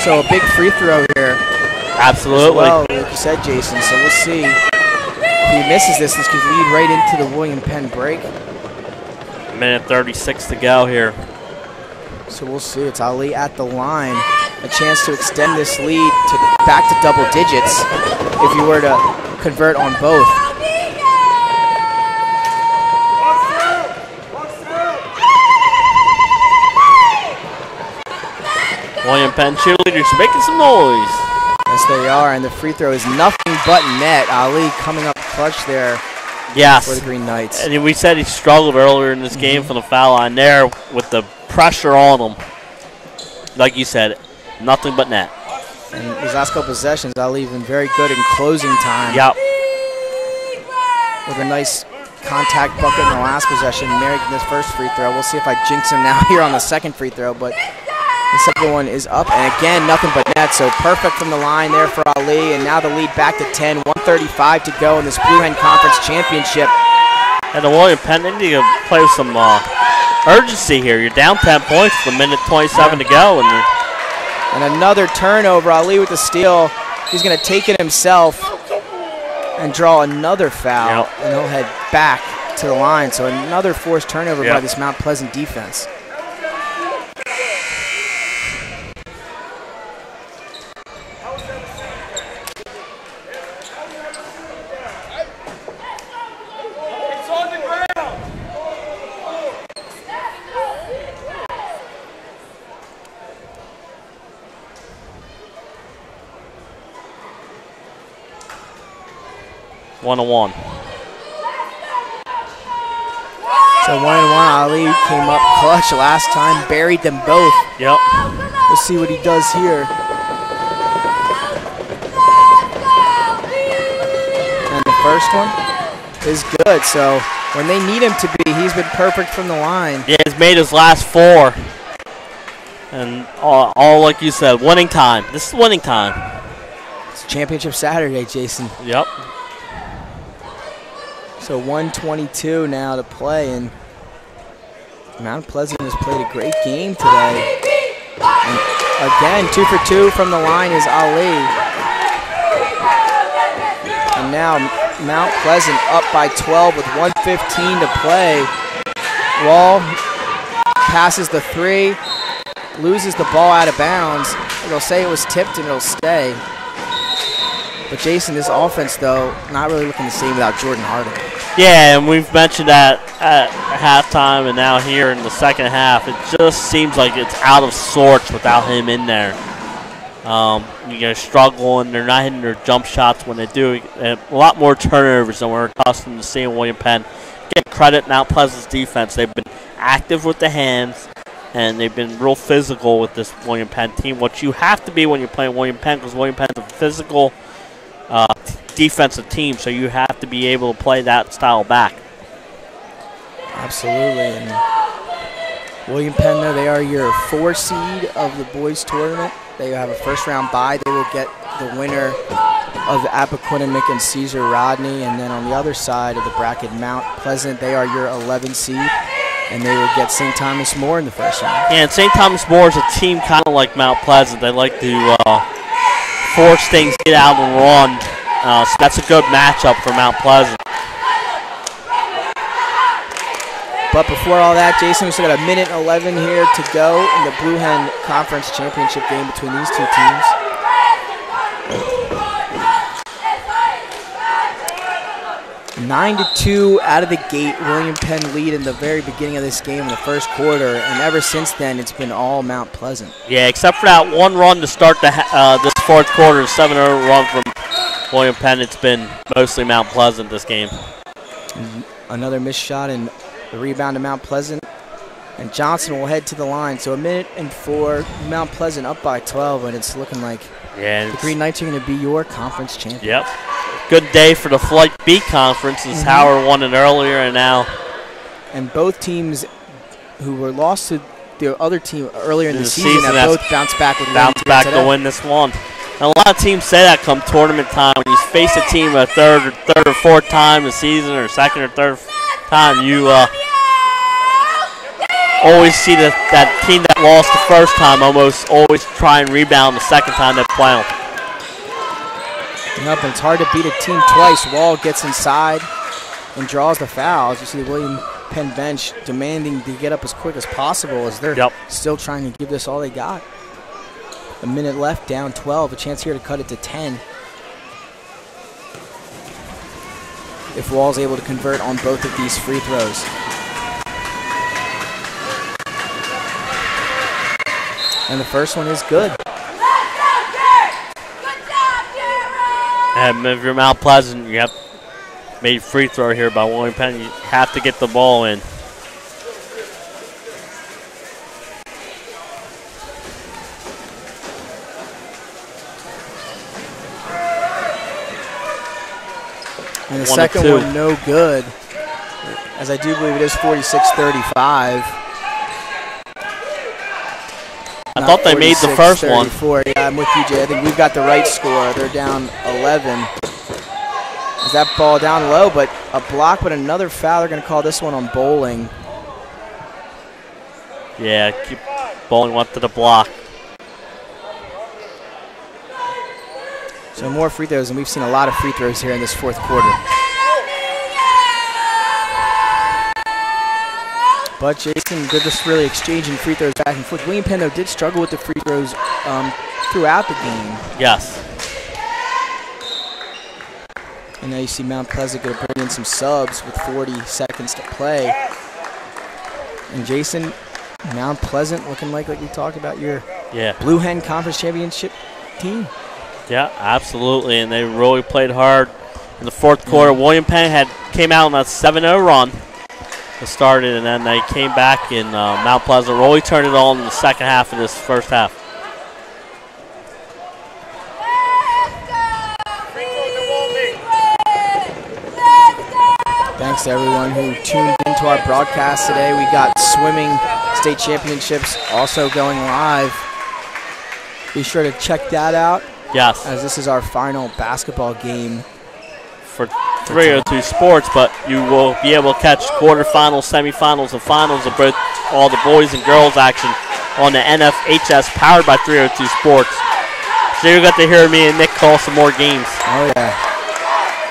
So a big free throw here. Absolutely. Well, like you said, Jason. So we'll see. If he misses this could lead right into the William Penn break. Minute 36 to go here. So we'll see. It's Ali at the line. A chance to extend this lead back to double digits if you were to convert on both. William Penn cheerleaders making some noise. Yes, they are, and the free throw is nothing but net. Ali coming up clutch there for the Green Knights. And we said he struggled earlier in this game from the foul line there with the pressure on him. Like you said, nothing but net. And these last couple possessions, Ali been very good in closing time. Yep. With a nice contact bucket in the last possession, Merrick in this first free throw. We'll see if I jinx him now here on the second free throw, but the second one is up, and again, nothing but net, so perfect from the line there for Ali, and now the lead back to 10, 1:35 to go in this Blue Hen Conference Championship. And the William Penn, they need to play with some urgency here. You're down 10 points with a minute 27 to go. And another turnover, Ali with the steal. He's going to take it himself and draw another foul, and he'll head back to the line, so another forced turnover by this Mount Pleasant defense. 1-1. So 1-1, Ali came up clutch last time, buried them both. Yep. We'll see what he does here. And the first one is good. So when they need him to be, he's been perfect from the line. Yeah, he's made his last 4. And all like you said, winning time. This is winning time. It's Championship Saturday, Jason. Yep. So 1:22 now to play, and Mount Pleasant has played a great game today. And again, 2 for 2 from the line is Ali. And now Mount Pleasant up by 12 with 1:15 to play. Wall passes the 3, loses the ball out of bounds. It'll say it was tipped and it'll stay. But Jason, this offense, though, not really looking the same without Jordan Harding. Yeah, and we've mentioned that at halftime and now here in the second half. It just seems like it's out of sorts without him in there. Struggling. They're not hitting their jump shots when they do. A lot more turnovers than we're accustomed to seeing William Penn. Get credit Mount Pleasant's defense. They've been active with the hands, and they've been real physical with this William Penn team. What you have to be when you're playing William Penn, because William Penn's a physical defensive team, so you have to be able to play that style back. Absolutely. And William Penn, though, they are your 4 seed of the boys tournament. They have a first-round bye. They will get the winner of Appoquinimink and Caesar Rodney. And then on the other side of the bracket, Mount Pleasant, they are your 11 seed. And they will get St. Thomas More in the first round. Yeah, and St. Thomas More is a team kind of like Mount Pleasant. They like to force things, get out and run. So that's a good matchup for Mount Pleasant. But before all that, Jason, we still got 1:11 here to go in the Blue Hen Conference Championship game between these two teams. Nine to 2 out of the gate. William Penn lead in the very beginning of this game in the first quarter, and ever since then, it's been all Mount Pleasant. Yeah, except for that one run to start this fourth quarter, 7-0 run from William Penn. It's been mostly Mount Pleasant this game. Another missed shot and the rebound to Mount Pleasant. And Johnson will head to the line. So 1:04, Mount Pleasant up by 12, and it's looking like the Green Knights are going to be your conference champion. Yep. Good day for the Flight B conference as Howard won it earlier and now. And both teams who were lost to the other team earlier in the season have both bounced back with bounced back to win this one. And a lot of teams say that come tournament time. When you face a team a third or fourth time this season, or second or third time, you always see that team that lost the first time almost always try and rebound the second time they play them. Nope, and it's hard to beat a team twice. Wall gets inside and draws the fouls. You see the William Penn bench demanding to get up as quick as possible as they're still trying to give this all they got. A minute left, down 12. A chance here to cut it to 10. If Wall's able to convert on both of these free throws. And the first one is good. And if you're Mount Pleasant, you have made free throw here by William Penn. You have to get the ball in. And the second one, no good. As I do believe it is 46-35. I thought they made the first one. Yeah, I'm with you, Jay. I think we've got the right score. They're down 11. Is that ball down low, but a block, but another foul. They're going to call this one on Bowling. Yeah, keep Bowling went to the block. So more free throws, and we've seen a lot of free throws here in this fourth quarter. But Jason, they're just really exchanging free throws back and forth. William Penn, though, did struggle with the free throws throughout the game. Yes. And now you see Mount Pleasant going to bring in some subs with 40 seconds to play. And Jason, Mount Pleasant looking like we talked about, your Blue Hen Conference Championship team. Yeah, absolutely, and they really played hard in the fourth quarter. William Penn came out on a 7-0 run. It started, and then they came back, and Mount Pleasant really turned it on in the second half of this first half. Thanks to everyone who tuned into our broadcast today. We got swimming state championships also going live. Be sure to check that out. Yes. As this is our final basketball game for 302 Sports, but you will be able to catch quarterfinals, semifinals, and finals of both all the boys and girls action on the NFHS powered by 302 Sports. So you'll get to hear me and Nick call some more games. Oh yeah.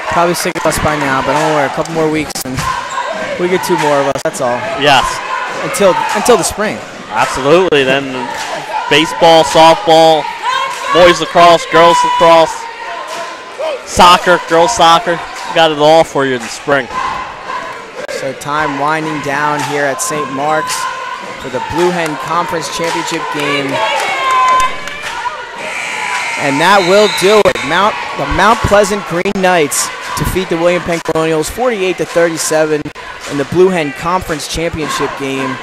Probably sick of us by now, but don't worry, a couple more weeks and we get 2 more of us, that's all. Yes. Until the spring. Absolutely. Then baseball, softball, boys lacrosse, girls lacrosse, soccer, girls soccer. Got it all for you in the spring. So time winding down here at St. Mark's for the Blue Hen Conference Championship game. And that will do it. The Mount Pleasant Green Knights defeat the William Penn Colonials 48-37 in the Blue Hen Conference Championship game.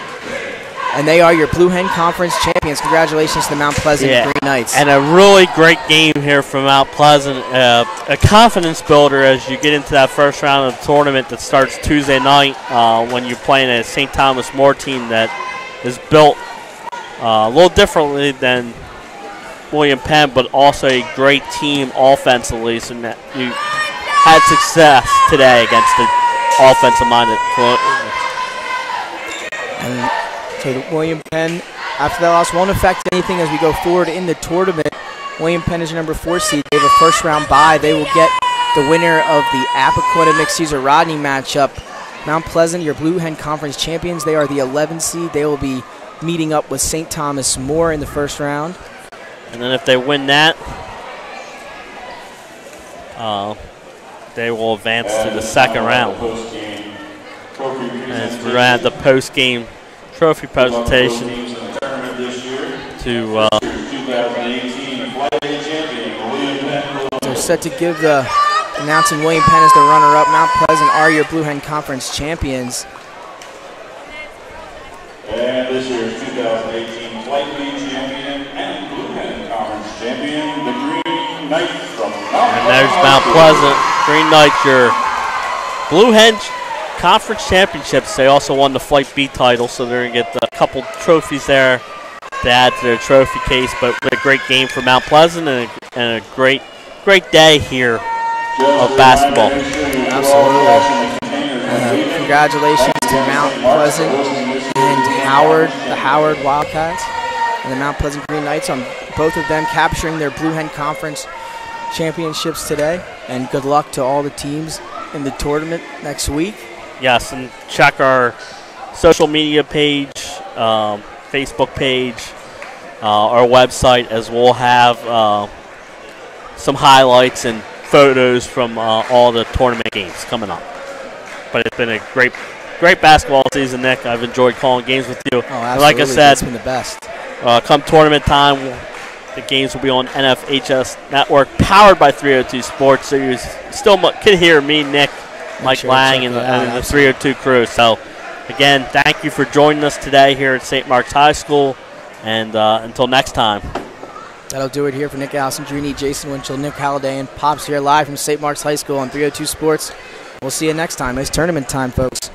And they are your Blue Hen Conference champions. Congratulations to the Mount Pleasant Green Knights. And a really great game here from Mount Pleasant. A confidence builder as you get into that first round of the tournament that starts Tuesday night when you're playing a St. Thomas More team that is built a little differently than William Penn, but also a great team offensively. So you had success today against the offensive-minded. And so the William Penn, after that loss, won't affect anything as we go forward in the tournament. William Penn is your number 4 seed. They have a first-round bye. They will get the winner of the Appoquinta Mixed Caesar Rodney matchup. Mount Pleasant, your Blue Hen Conference champions. They are the 11 seed. They will be meeting up with St. Thomas More in the first round. And then if they win that, they will advance to the second round. And we're going to have the post-game trophy presentation to they're set to give the announcing William Penn as the runner-up. Mount Pleasant are your Blue Hen Conference champions. And this year's 2018 Flight League champion and Blue Hen Conference champion, the Green Knights from Mount And there's Mount Pleasant. Green Knights, your Blue Hen Conference championships. They also won the Flight B title, so they're going to get a couple trophies there to add to their trophy case. But a great game for Mount Pleasant and a great day here of basketball. Absolutely. Congratulations to Mount Pleasant and the Howard Wildcats and the Mount Pleasant Green Knights on both of them capturing their Blue Hen Conference championships today. And good luck to all the teams in the tournament next week. Yes, and check our social media page, Facebook page, our website, as we'll have some highlights and photos from all the tournament games coming up. But it's been a great basketball season, Nick. I've enjoyed calling games with you. Oh, absolutely. Like I said, it's been the best. Come tournament time, the games will be on NFHS Network, powered by 302 Sports. So you still can hear me, Nick, Mike Lang, and the 302 crew. So, again, thank you for joining us today here at St. Mark's High School. And until next time. That'll do it here for Nick Alessandrini, Jason Winchell, Nick Halliday, and Pops here live from St. Mark's High School on 302 Sports. We'll see you next time. It's tournament time, folks.